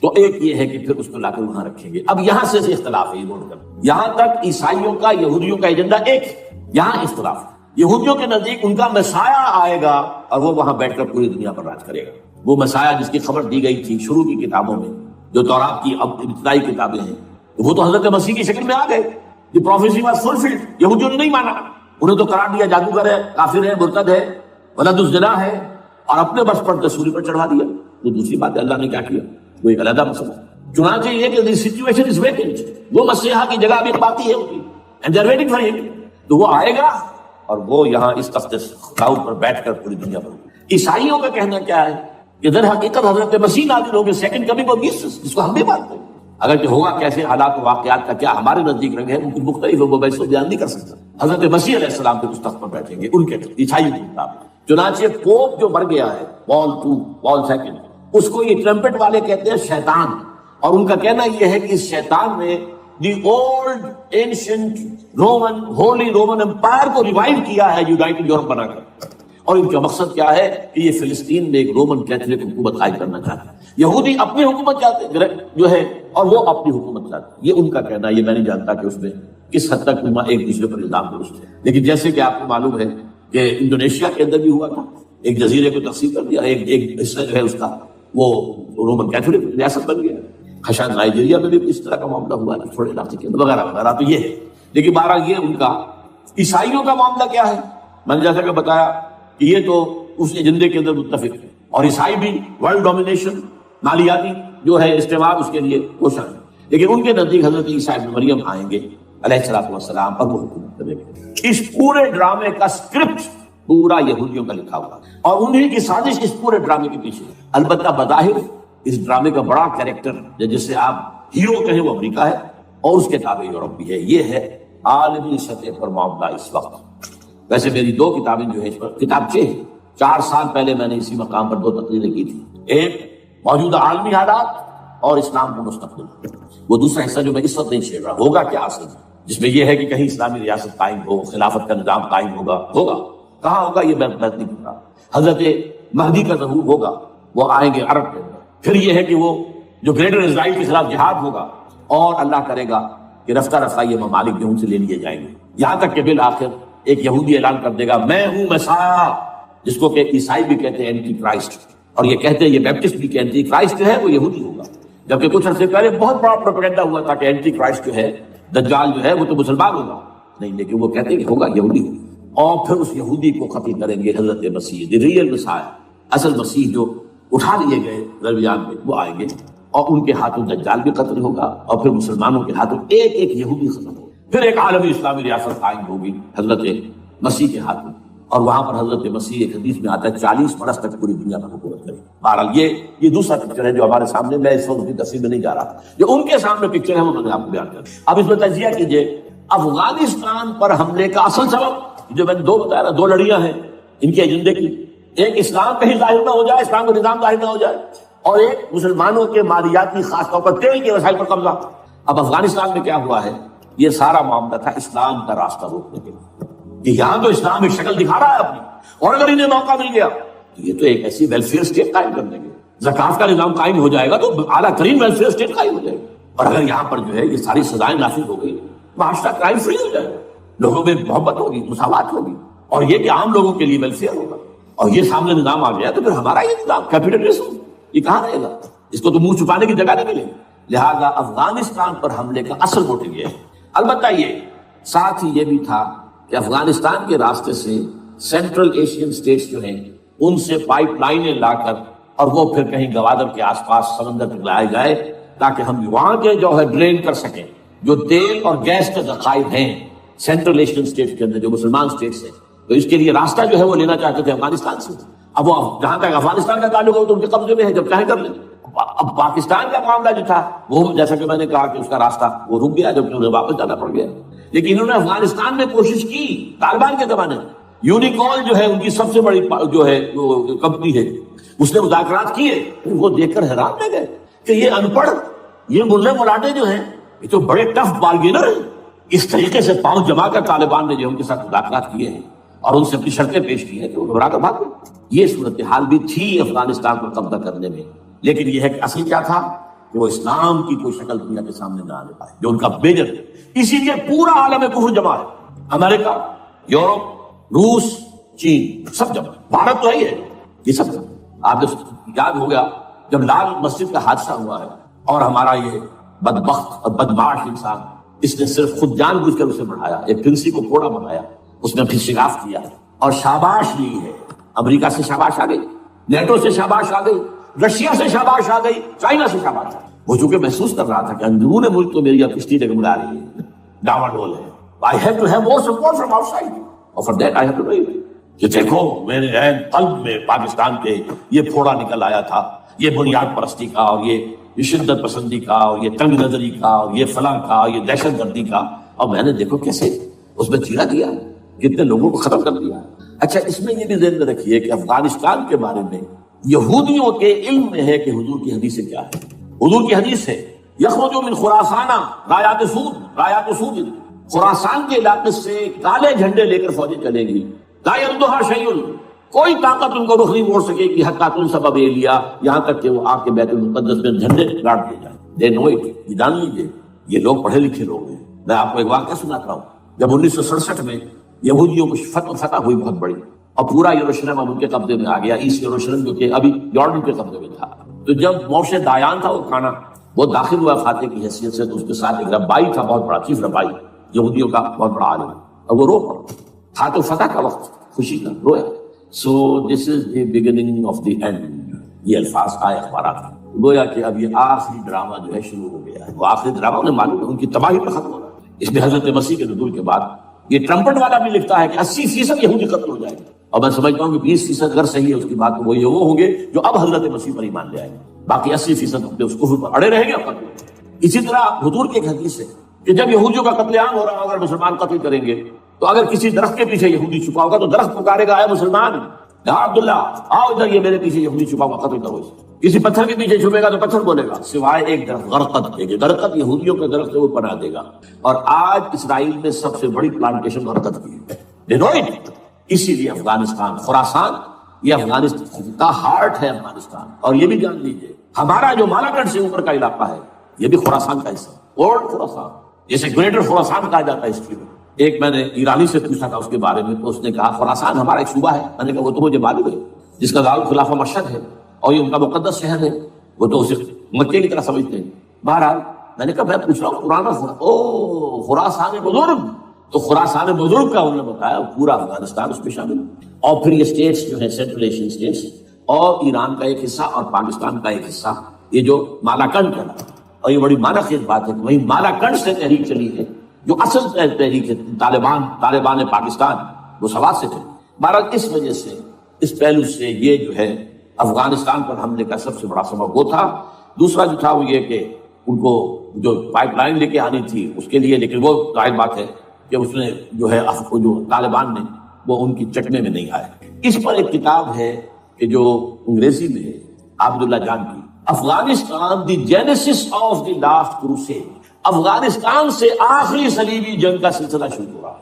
تو ایک یہ ہے کہ پھر اس کو لا کر وہاں رکھیں گے. اب یہاں سے اختلاف ہے، یہ نوٹ کریں. یہاں تک عیسائیوں کا یہودیوں کا ایجنڈا ایک، یہاں اختلاف. یہودیوں کے نزدیک ان کا مسیح آئے گا اور وہ وہاں بیٹھ کر پوری دنیا پر راج کرے گا. وہ مسیح جس کی خبر دی گئی تھی شروع کی کتابوں میں، جو تورات کی ابتدائی کتابیں ہیں، وہ تو حضرت مسیح کی شکل میں آ گئے. دی پروفیسی واز فلفلڈ. یہودیوں نے نہیں مانا، انہیں تو قرار دیا جادوگر ہے، کافر ہے، مرتد ہے، ولد الزنا ہے، اور اپنے بس پر سولی پر چڑھا دیا. وہ دوسری بات ہے، اللہ نے کیا کیا، وہ ایک علیحدہ مسئلہ. چنانچہ یہ کہ دی سچویشن از ویکنٹ، وہ مسیحا کی جگہ ابھی باقی ہے ان کی، and they are waiting for ہم. تو وہ آئے گا اور وہ یہاں اس تخت داؤد پر بیٹھ کر پوری دنیا پر. عیسائیوں کا کہنا کیا ہے کہ در حقیقت حضرت مسیح نازل ہو گئے، سیکنڈ کمنگ آف جیسس، جس کو ہم بھی مانتے ہیں. اگرچہ ہوگا کیسے، حالات و واقعات کا کیا ہمارے نزدیک رنگ ہے، ان کی مختلف ہے، وہ میں اس کو بیان نہیں کر سکتا. حضرت مسیح علیہ السلام پہ اس تخت پر بیٹھیں گے ان کے عیسائیوں کے مطابق. چنانچہ پوپ جو مر گیا ہے، پال سیکنڈ، اس کو یہ ٹرمپٹ والے کہتے ہیں شیطان. اور ان کا کہنا یہ ہے کہ اس شیطان نے the old ancient Roman holy Roman empire کو ریوائیو کیا ہے یونائٹڈ یورپ بنا کر. اور ان کا مقصد کیا ہے کہ یہ فلسطین میں ایک رومن کیتھولک حکومت قائم کرنا چاہتے ہیں. یہودی اپنی حکومت چاہتے جو ہے، اور وہ اپنی حکومت چاہتے ہیں. یہ ان کا کہنا ہے. یہ میں نہیں جانتا کہ اس میں کس حد تک ایک دوسرے پر الزام درست ہے. لیکن جیسے کہ آپ کو معلوم ہے کہ انڈونیشیا کے اندر بھی ہوا تھا، ایک جزیرے کو تقسیم کر دیا، ایک حصہ جو ہے اس کا وہ رومن کیتھولک ریاست بن گیا. خشان نائجیریا میں بھی اس طرح کا معاملہ ہوا ہے تھوڑے علاقے کے اندر، وغیرہ وغیرہ. تو یہ ہے. لیکن بہرحال یہ ان کا. عیسائیوں کا معاملہ کیا ہے؟ میں نے جیسا کہ بتایا کہ یہ تو اس ایجنڈے کے اندر متفق ہے، اور عیسائی بھی ورلڈ ڈومینیشن، مالیاتی جو ہے استعمال، اس کے لیے کوشش ہے. لیکن ان کے نزدیک حضرت عیسیٰ ابن مریم آئیں گے علیہ السلام اور وہ حکومت کریں گے. اس پورے ڈرامے کا اسکرپٹ پورا یہودیوں کا لکھا ہوا، اور انہی کی سازش اس پورے ڈرامے کے پیچھے. البتہ بظاہر اس ڈرامے کا بڑا کریکٹر جس سے آپ ہیرو کہیں وہ امریکہ ہے، اور اس کے تابع یورپ بھی ہے. یہ ہے عالمی سطح پر معاملہ اس وقت. ویسے میری 2 کتابیں جو ہے اس پر کتابچے ہیں. 4 سال پہلے میں نے اسی مقام پر 2 تقریریں کی تھی. ایک موجودہ عالمی حالات اور اسلام کا مستقبل. وہ دوسرا حصہ جو میں اس وقت نہیں چھیڑ رہا، ہوگا کیا اصل جس میں یہ ہے کہ کہیں اسلامی ریاست قائم ہو، خلافت کا نظام قائم ہوگا کہاں ہوگا یہ میں نہیں پتا. حضرت مہدی کا ظہور ہوگا، وہ آئیں گے عرب کے اندر. پھر یہ ہے کہ وہ جو گریٹر اسرائیل کے خلاف جہاد ہوگا، اور اللہ کرے گا کہ رفتہ رفتہ یہ ممالک جو ان سے لے لیے جائیں گے، یہاں تک کہ بالآخر ایک یہودی اعلان کر دے گا میں ہوں مسیح، جس کو کہ عیسائی بھی کہتے ہیں اینٹی کرائسٹ، اور یہ کہتے ہیں یہ بیپٹسٹ بھی کہ اینٹی کرائسٹ جو ہے وہ یہودی ہوگا. جبکہ کچھ عرصے پہلے بہت بڑا پروپیگنڈا ہوا تھا کہ اینٹی کرائسٹ جو ہے، دجال جو ہے وہ تو مسلمان ہوگا، نہیں، لیکن وہ کہتے ہیں کہ ہوگا یہودی ہوگا. اور پھر اس یہودی کو قتل کریں گے حضرت مسیح، دی ریئل مسیح، اصل مسیح جو اٹھا لیے گئے درمیان میں، وہ آئیں گے اور ان کے ہاتھوں دجال بھی قتل ہوگا، اور پھر مسلمانوں کے ہاتھوں ایک ایک یہودی ختم ہوگا. پھر ایک عالمی اسلامی ریاست قائم ہوگی حضرت مسیح کے ہاتھوں، اور وہاں پر حضرت مسیح ایک حدیث میں آتا ہے 40 برس تک پوری دنیا پر حکومت کرے. بہرحال یہ دوسرا پکچر ہے جو ہمارے سامنے، میں اس وقت کی تفصیل میں نہیں جا رہا، جو ان کے سامنے پکچر ہے وہ میں نے آپ کو بیان کر. اب اس میں تجزیہ کیجئے افغانستان پر حملے کا اصل سبب جو میں نے دو بتایا نا، دو لڑیاں ہیں ان کے ایجنڈے کی. ایک اسلام کہیں ظاہر نہ ہو جائے، اسلام کا نظام ظاہر نہ ہو جائے، اور ایک مسلمانوں کے مالیاتی خاص طور پر تیل کے وسائل پر قبضہ. اب افغانستان میں کیا ہوا ہے، یہ سارا معاملہ تھا اسلام کا راستہ روکنے کے لیے کہ یہاں تو اسلام ایک شکل دکھا رہا ہے اپنی، اور اگر انہیں موقع مل گیا تو یہ تو ایک ایسی ویلفیئر اسٹیٹ قائم کر دیں گے. زکات کا نظام قائم ہو جائے گا تو اعلیٰ ترین ویلفیئر اسٹیٹ قائم ہو جائے گا. اور اگر یہاں پر جو ہے یہ ساری سزائیں نافذ ہو گئی، معاشرہ کرائم فری ہو جائے گا، لوگوں میں محبت ہوگی، مساوات ہوگی، اور یہ کہ عام لوگوں کے لیے ویلفیئر ہوگا. اور یہ سامنے نظام آ گیا تو پھر ہمارا یہ نظام کیپیٹلزم یہ کہاں رہے گا؟ اس کو تو منہ چھپانے کی جگہ نہیں ملے گی. لہذا افغانستان پر حملے کا اصل موٹیو یہ ہے. البتہ یہ ساتھ ہی یہ بھی تھا کہ افغانستان کے راستے سے سینٹرل ایشین اسٹیٹس جو ہیں ان سے پائپ لائنیں لا کر اور وہ پھر کہیں گوادر کے آس پاس سمندر تک لائے جائے تاکہ ہم وہاں کے جو ہے ڈرین کر سکیں جو تیل اور گیس کے ذخائر ہیں سینٹرل ایشین اسٹیٹس کے اندر جو مسلمان اسٹیٹس ہیں. تو اس کے لیے راستہ جو ہے وہ لینا چاہتے تھے افغانستان سے. اب وہ جہاں تک افغانستان کا تعلق ہو تو ان کے قبضے میں ہے، جب چاہے کر لیں. اب پاکستان کا معاملہ جو تھا وہ جیسا کہ میں نے کہا کہ اس کا راستہ وہ رک گیا جبکہ انہیں واپس جانا پڑ گیا. لیکن انہوں نے افغانستان میں کوشش کی طالبان کے زمانے میں. یونیکول جو ہے ان کی سب سے بڑی جو ہے کمپنی ہے، اس نے مذاکرات کیے. وہ دیکھ کر حیران رہ گئے کہ یہ ان پڑھ، یہ ملے ملاٹے جو ہیں یہ تو بڑے ٹف بارگینر ہیں. اس طریقے سے پاؤں جما کر طالبان نے جو ان کے ساتھ مذاکرات کیے ہیں اور ان سے اپنی شرطیں پیش کی ہیں کہ وہ گھبرا کر بھاگ گئے. یہ صورتحال بھی تھی افغانستان پر قبضہ کرنے میں. لیکن یہ ہے کہ اصل کیا تھا کہ وہ اسلام کی کوئی شکل دنیا کے سامنے نہ آنے پائے جو ان کا میجر ہے. اسی لیے پورا عالم کفر جمع ہے، امریکہ، یورپ، روس، چین، سب جمع. بھارت تو ہے ہی ہے، یہ سب جمع. آپ نے یاد ہو گیا جب لال مسجد کا حادثہ ہوا ہے اور ہمارا یہ بدبخت اور بدمعاش انسان اس نے صرف خود جان بوجھ کر اسے بڑھایا، ایک پھنسی کو پھوڑا بنایا، اس نے پھر شگاف کیا اور شاباش لی ہے. امریکہ سے شاباش آ گئی، نیٹو سے شاباش آ گئی، رشیا سے شاباش آ گئی، چائنا سے شاباش آ گئی. وہ چونکہ محسوس کر رہا تھا کہ اندرون ملک تو میری اب کشتی ڈگمگا رہی ہے، ڈاواں ڈول ہے. I have to have more support from outside. اور for that I have to do it. کہ دیکھو میرے عین قلب میں پاکستان کے یہ پھوڑا نکل آیا تھا، یہ بنیاد پرستی کا اور یہ شدت پسندی کا اور یہ تنگ نظری کا اور یہ فلاں کا اور یہ دہشت گردی کا. اور میں نے دیکھو کیسے اس میں چیرا دیا، کتنے لوگوں کو ختم کر دیا. اچھا اس میں یہ بھی ذہن میں رکھیے کہ افغانستان کے بارے میں یہودیوں کے علم میں ہے کہ حضور کی حدیث کیا ہے. حضور کی حدیث ہے یخرج من خراسان رایات سود، خراسان کے علاقے سے کالے جھنڈے لے کر فوجیں چلیں گی. لا يردها شيء، کوئی طاقت ان کو رخ نہیں موڑ سکے گی حتی تنصب بإیلیا، یہاں تک کہ وہ آ کے بیت المقدس میں جھنڈے گاڑ دیے جائیں. دے نو اٹ، یہ جان لیجیے یہ لوگ پڑھے لکھے لوگ ہیں. میں آپ کو ایک واقعہ سناتا ہوں. جب 1967 میں یہودیوں کو فتح ہوئی بہت بڑی اور پورا یروشلم اب ان کے قبضے میں آ گیا، ایسٹ یروشلم جو کہ ابھی یارڈن کے قبضے میں تھا. تو جب موشے دایان تھا وہ کھانا وہ داخل ہوا فاتح کی حیثیت سے، تو اس کے ساتھ ایک ربائی تھا، بہت بڑا چیف ربائی یہودیوں کا، بہت بڑا عالم، اور وہ رو پڑا تھا. تو فتح کا وقت، خوشی کا، رویا. So this is the beginning of the end, یہ الفاظ آئے اخبارات میں. گویا کہ اب یہ آخری ڈرامہ جو ہے شروع ہو گیا ہے. وہ آخری ڈرامہ انہیں معلوم ہے ان کی تباہی پر ختم ہو رہا ہے. اس میں حضرت مسیح کے نزول کے بعد یہ ٹرمپٹ والا بھی لکھتا ہے کہ 80% یہودی قتل ہو جائے گا. اور میں سمجھتا ہوں کہ 20% اگر صحیح ہے اس کی بات، تو وہ ہوں گے جو اب حضرت مسیح پر ایمان لے آئے گے. باقی 80% اپنے اس کفر پر اڑے رہیں گے اور قتل ہوں گے. اسی طرح حضور کی ایک حدیث ہے کہ جب یہودیوں کا قتل عام ہو رہا ہوگا، اگر مسلمان قتل کریں گے تو اگر کسی درخت کے پیچھے یہودی چھپا ہوگا تو درخت پکارے گا اے مسلمان، یا عبداللہ آؤ ادھر، یہ میرے پیچھے یہودی چھپا ہوا، قتل کرو اسے. کسی پتھر کے پیچھے چھپے گا تو پتھر بولے گا، سوائے ایک درخت غرقد کے، غرقد یہودیوں کے درخت سے وہ پناہ دے گا۔ اور آج اسرائیل میں سب سے بڑی پلانٹیشن غرقد کی ہے، they know it۔ اسی لیے افغانستان، خراسان، یہ افغانستان کا ہارٹ ہے افغانستان۔ اور یہ بھی جان لیجیے ہمارا جو مالاکنڈ سے اوپر کا علاقہ ہے یہ بھی خراسان کا حصہ ہے، اولڈ خراسان، جیسے گریٹر خراسان کہا جاتا ہے ہسٹری میں۔ ایک میں نے ایرانی سے پوچھا تھا اس کے بارے میں، تو اس نے کہا خراسان ہمارا ایک صوبہ ہے۔ میں نے کہا وہ تو مجھے معلوم ہے، جس کا دارالخلافہ مشہد ہے اور یہ ان کا مقدس شہر ہے، وہ تو اسے مکے کی طرح سمجھتے ہیں۔ بہرحال میں نے کہا میں پوچھ رہا ہوں پرانا خراسان بزرگ، تو خراسان بزرگ کا انہوں نے بتایا پورا افغانستان اس میں شامل ہے۔ اور پھر یہ اسٹیٹس جو ہیں سینٹرل ایشین اسٹیٹس اور ایران کا ایک حصہ اور پاکستان کا ایک حصہ، یہ جو مالاکنڈ کا، اور یہ بڑی معنی بات ہے کہ وہی مالاکنڈ سے تحریک چلی ہے جو اصل تحریک ہے طالبان پاکستان، وہ سوات سے چلی۔ بہرحال اس وجہ سے، اس پہلو سے یہ جو ہے افغانستان پر حملے کا سب سے بڑا سبب وہ تھا۔ دوسرا جو تھا وہ یہ کہ ان کو جو پائپ لائن لے کے آنی تھی اس کے لیے، لیکن وہ ظاہر بات ہے کہ اس نے جو ہے جو طالبان نے وہ ان کی چکمے میں نہیں آئے۔ اس پر ایک کتاب ہے کہ جو انگریزی میں ہے عبداللہ جان کی، Afghanistan the genesis of the last crusade, Afghanistan سے آخری صلیبی جنگ کا سلسلہ شروع ہوا۔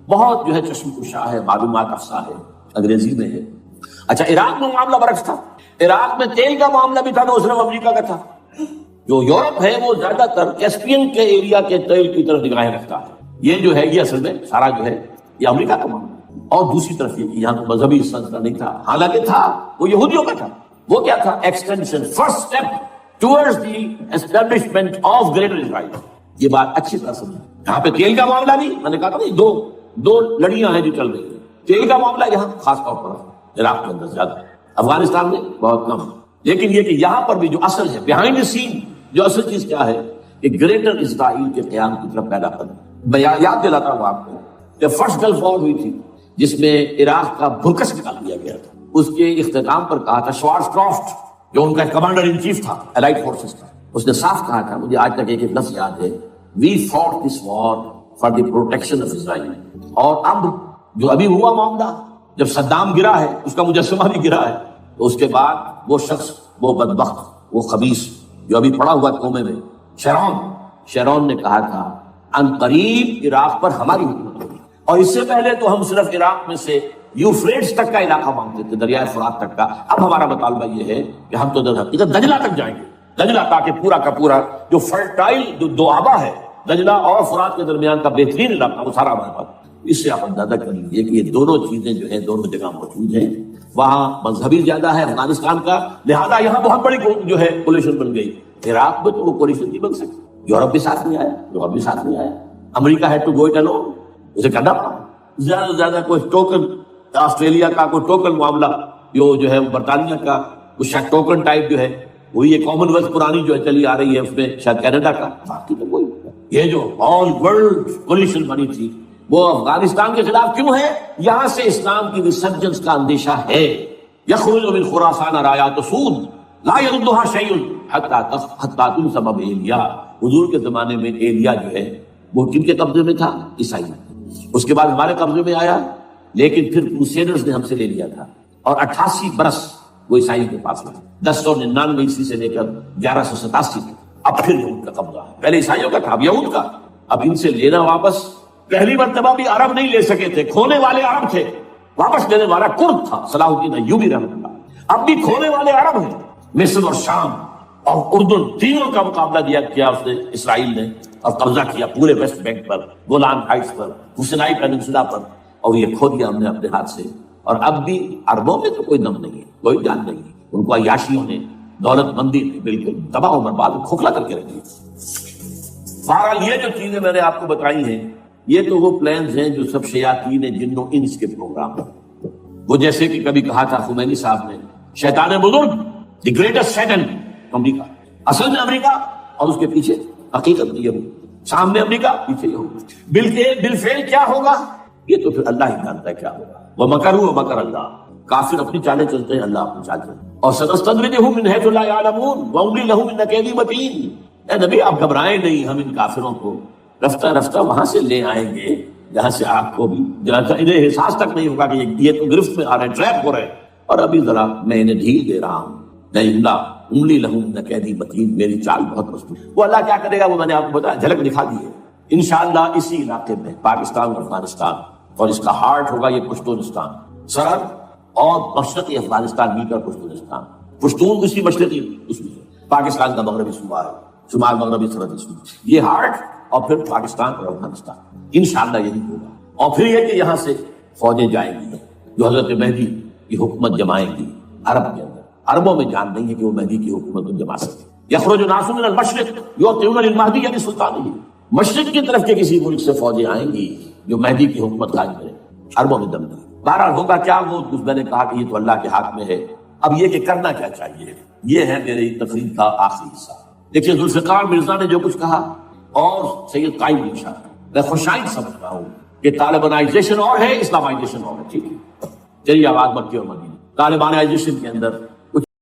بہت جو ہے چشم کشا ہے، معلومات افزا ہے، انگریزی میں ہے۔ اچھا، عراق میں معاملہ برعکس تھا، عراق میں تیل کا معاملہ بھی تھا، وہ صرف امریکہ کا تھا۔ جو یورپ ہے وہ زیادہ تر کیسپین کے ایریا کے تیل کی طرف نگاہیں رکھتا ہے، یہ جو ہے یہ اصل میں سارا جو ہے یہ امریکہ کا معاملہ۔ اور دوسری طرف یہ کہ یہاں مذہبی سلسلہ نہیں تھا، حالانکہ تھا، وہ یہودیوں کا تھا۔ وہ کیا تھا؟ Extension, first step towards the establishment of greater Israel. یہ بات اچھی طرح سمجھیں۔ یہاں پہ تیل کا معاملہ بھی، میں نے کہا تھا دو لڑیاں ہیں جو چل رہی ہیں۔ تیل کا معاملہ یہاں خاص طور پر عراق کے اندر زیادہ، افغانستان میں بہت کم۔ لیکن یہ کہ یہاں پر بھی جو اصل ہے بیہائنڈ دی سین، جو اصل چیز کیا ہے کہ گریٹر اسرائیل کے قیام کی طرف پیدا کرنا۔ میں یاد دلاتا ہوں آپ کو کہ فرسٹ گلف وار ہوئی تھی جس میں عراق کا برکس نکال دیا گیا تھا۔ اس کے اختتام پر کہا تھا شوارز کرافٹ، جو ان کا کمانڈر ان چیف تھا الائڈ فورسز کا، اس نے صاف کہا تھا، مجھے آج تک ایک لفظ یاد ہے، we fought this war for the protection of Israel. اور اب جو ابھی ہوا معاملہ، جب صدام گرا ہے، اس کا مجسمہ بھی گرا ہے، تو اس کے بعد وہ شخص، وہ بدبخت، وہ خبیث جو ابھی پڑا ہوا کومے میں، شیرون نے کہا تھا ان قریب عراق پر ہماری حکومت ہوگی۔ اور اس سے پہلے تو ہم صرف عراق میں سے یوفریٹس تک کا علاقہ مانگتے تھے، دریائے فرات تک کا۔ اب ہمارا مطالبہ یہ ہے کہ ہم تو در حقیقت دجلہ تک جائیں گے، دجلہ، تاکہ پورا کا پورا جو فرٹائل جو دوآبا ہے دجلہ اور فرات کے درمیان کا بہترین علاقہ، وہ سارا ہمارے پاس۔ اس سے آپ اندازہ کر لیجیے کہ یہ دونوں چیزیں جو ہیں دونوں جگہ موجود ہیں۔ وہاں مذہبی زیادہ ہے افغانستان کا، لہذا یہاں بہت بڑی جو ہے کولیشن بن گئی۔ عراق میں تو وہ کولیشن نہیں بن سکتی، یورپ بھی ساتھ نہیں آیا، یورپ بھی ساتھ نہیں آیا، امریکہ ہے ٹو گو اٹ الون، اسے کرنا پڑا۔ زیادہ سے زیادہ کوئی ٹوکن، آسٹریلیا کا کوئی ٹوکن معاملہ، جو ہے برطانیہ کا کچھ ٹوکن ٹائپ جو ہے، وہی یہ کامن ویلتھ پرانی جو ہے چلی آ رہی ہے، اس میں شاید کینیڈا کا، باقی تو کوئی۔ یہ جو آل ورلڈ کولیشن بنی تھی وہ افغانستان کے خلاف کیوں ہے؟ یہاں سے اسلام کی ریسرجنس کا اندیشہ ہے۔ یخرج من خراسان رایات سود لا یردها شیء حتی تنصب ایلیا۔ حضور کے زمانے میں ایلیا جو ہے وہ کن کے قبضے میں تھا؟ عیسائی۔ اس کے بعد ہمارے قبضے میں آیا، لیکن پھر کروسیڈرز نے ہم سے لے لیا تھا، اور 88 برس وہ عیسائی کے پاس رہا، 1099 عیسوی سے لے کر 1187 تک۔ اب پھر یہود کا قبضہ ہے، پہلے عیسائیوں کا تھا، اب یہود کا۔ اب ان سے لینا واپس، پہلی مرتبہ بھی عرب نہیں لے سکے تھے، کھونے والے عرب تھے، واپس لینے والا کرد تھا، صلاح الدین ایوبی رحمۃ اللہ۔ اب بھی کھونے والے عرب ہیں، مصر اور شام اور اردن، تینوں کا مقابلہ کیا اس نے، اسرائیل نے، اور قبضہ کیا پورے ویسٹ بینک پر، گولان ہائٹس پر، سینائی پیننسولا پر، اور یہ کھو دیا ہم نے اپنے ہاتھ سے۔ اور اب بھی عربوں میں تو کوئی دم نہیں ہے، کوئی جان نہیں ہے، ان کو عیاشیوں نے، دولت مندی نے بالکل تباہ و برباد، کھوکھلا کر کے رکھ دیا۔ بہرحال یہ جو چیزیں میں نے آپ کو بتائی ہیں، یہ تو وہ پلانز ہیں جو سب شیاطین جن و انس کے پروگرام ہیں۔ وہ جیسے کہ کبھی کہا تھا خمینی صاحب نے، شیطان بزرگ، دی گریٹسٹ شیطان، امریکہ، اصل میں امریکہ، اور اس کے پیچھے حقیقت میں یہود، سامنے امریکہ، پیچھے یہود۔ بالفعل کیا ہوگا یہ تو پھر اللہ ہی جانتا ہے کیا ہوگا۔ وَمَكَرُوا وَمَكَرَ اللَّهُ، کافر اپنی چالیں چلتے ہیں، اللہ اپنی چال چلتے ہیں۔ اور سَنَسْتَدْرِجُهُم مِّنْ حَيْثُ لَا يَعْلَمُونَ وَأُمْلِي لَهُمْ إِنَّ كَيْدِي مَتِينٌ۔ اے نبی آپ گھبرائیں نہیں، ہم ان کافروں کو رفتہ رفتہ وہاں سے لے آئیں گے جہاں سے آپ کو بھی، جہاں سے انہیں احساس تک نہیں ہوگا کہ یہ تو گرفت میں آ رہے ہیں، ٹریپ ہو رہے ہیں، اور ابھی ذرا میں انہیں ڈھیل دے رہا ہوں۔ میں املا املی لہم ان کیدی متین، میری چال بہت مضبوط۔ وہ اللہ کیا کرے گا وہ میں نے آپ کو بتایا، جھلک دکھا دی ہے۔ انشاءاللہ اسی علاقے میں پاکستان اور افغانستان، اور اس کا ہارٹ ہوگا یہ پشتونستان، سرحد اور مشرقی افغانستان مل کر پشتونستان، پشتون اسی مشرقی اس میں پاکستان کا مغربی صوبہ ہے، شمال مغربی سرحدی صوبہ، یہ ہارٹ، اور پھر پاکستان اور افغانستان انشاءاللہ یہی ہوگا۔ اور پھر یہ کہ یہاں سے فوجیں جائیں گی جو حضرت مہدی کی حکومت جمائیں گی عرب کے اندر۔ عربوں میں جان نہیں ہے کہ وہ مہدی کی حکومت کو جما سکے۔ یخرج ناس من المشرق یؤتون للمہدی یعنی سلطانہ، مشرق کی طرف کے کسی ملک سے فوجیں آئیں گی جو مہدی کی حکومت قائم کرے، عربوں میں دم نہیں۔ بہرحال ہوگا کیا وہ میں نے کہا کہ یہ تو اللہ کے ہاتھ میں ہے۔ اب یہ کہ کرنا کیا چاہیے، یہ ہے میری تقریر کا آخری حصہ۔ دیکھیے ذوالفقار مرزا نے جو کچھ کہا اور سید قائم بن شاہ، میں خوشائند سمجھتا ہوں کہ طالبانائزیشن اور ہے، اسلامائزیشن اور ہے، ٹھیک ہے۔ چلیے آواز مکی اور مدینہ طالبانائزیشن کے اندر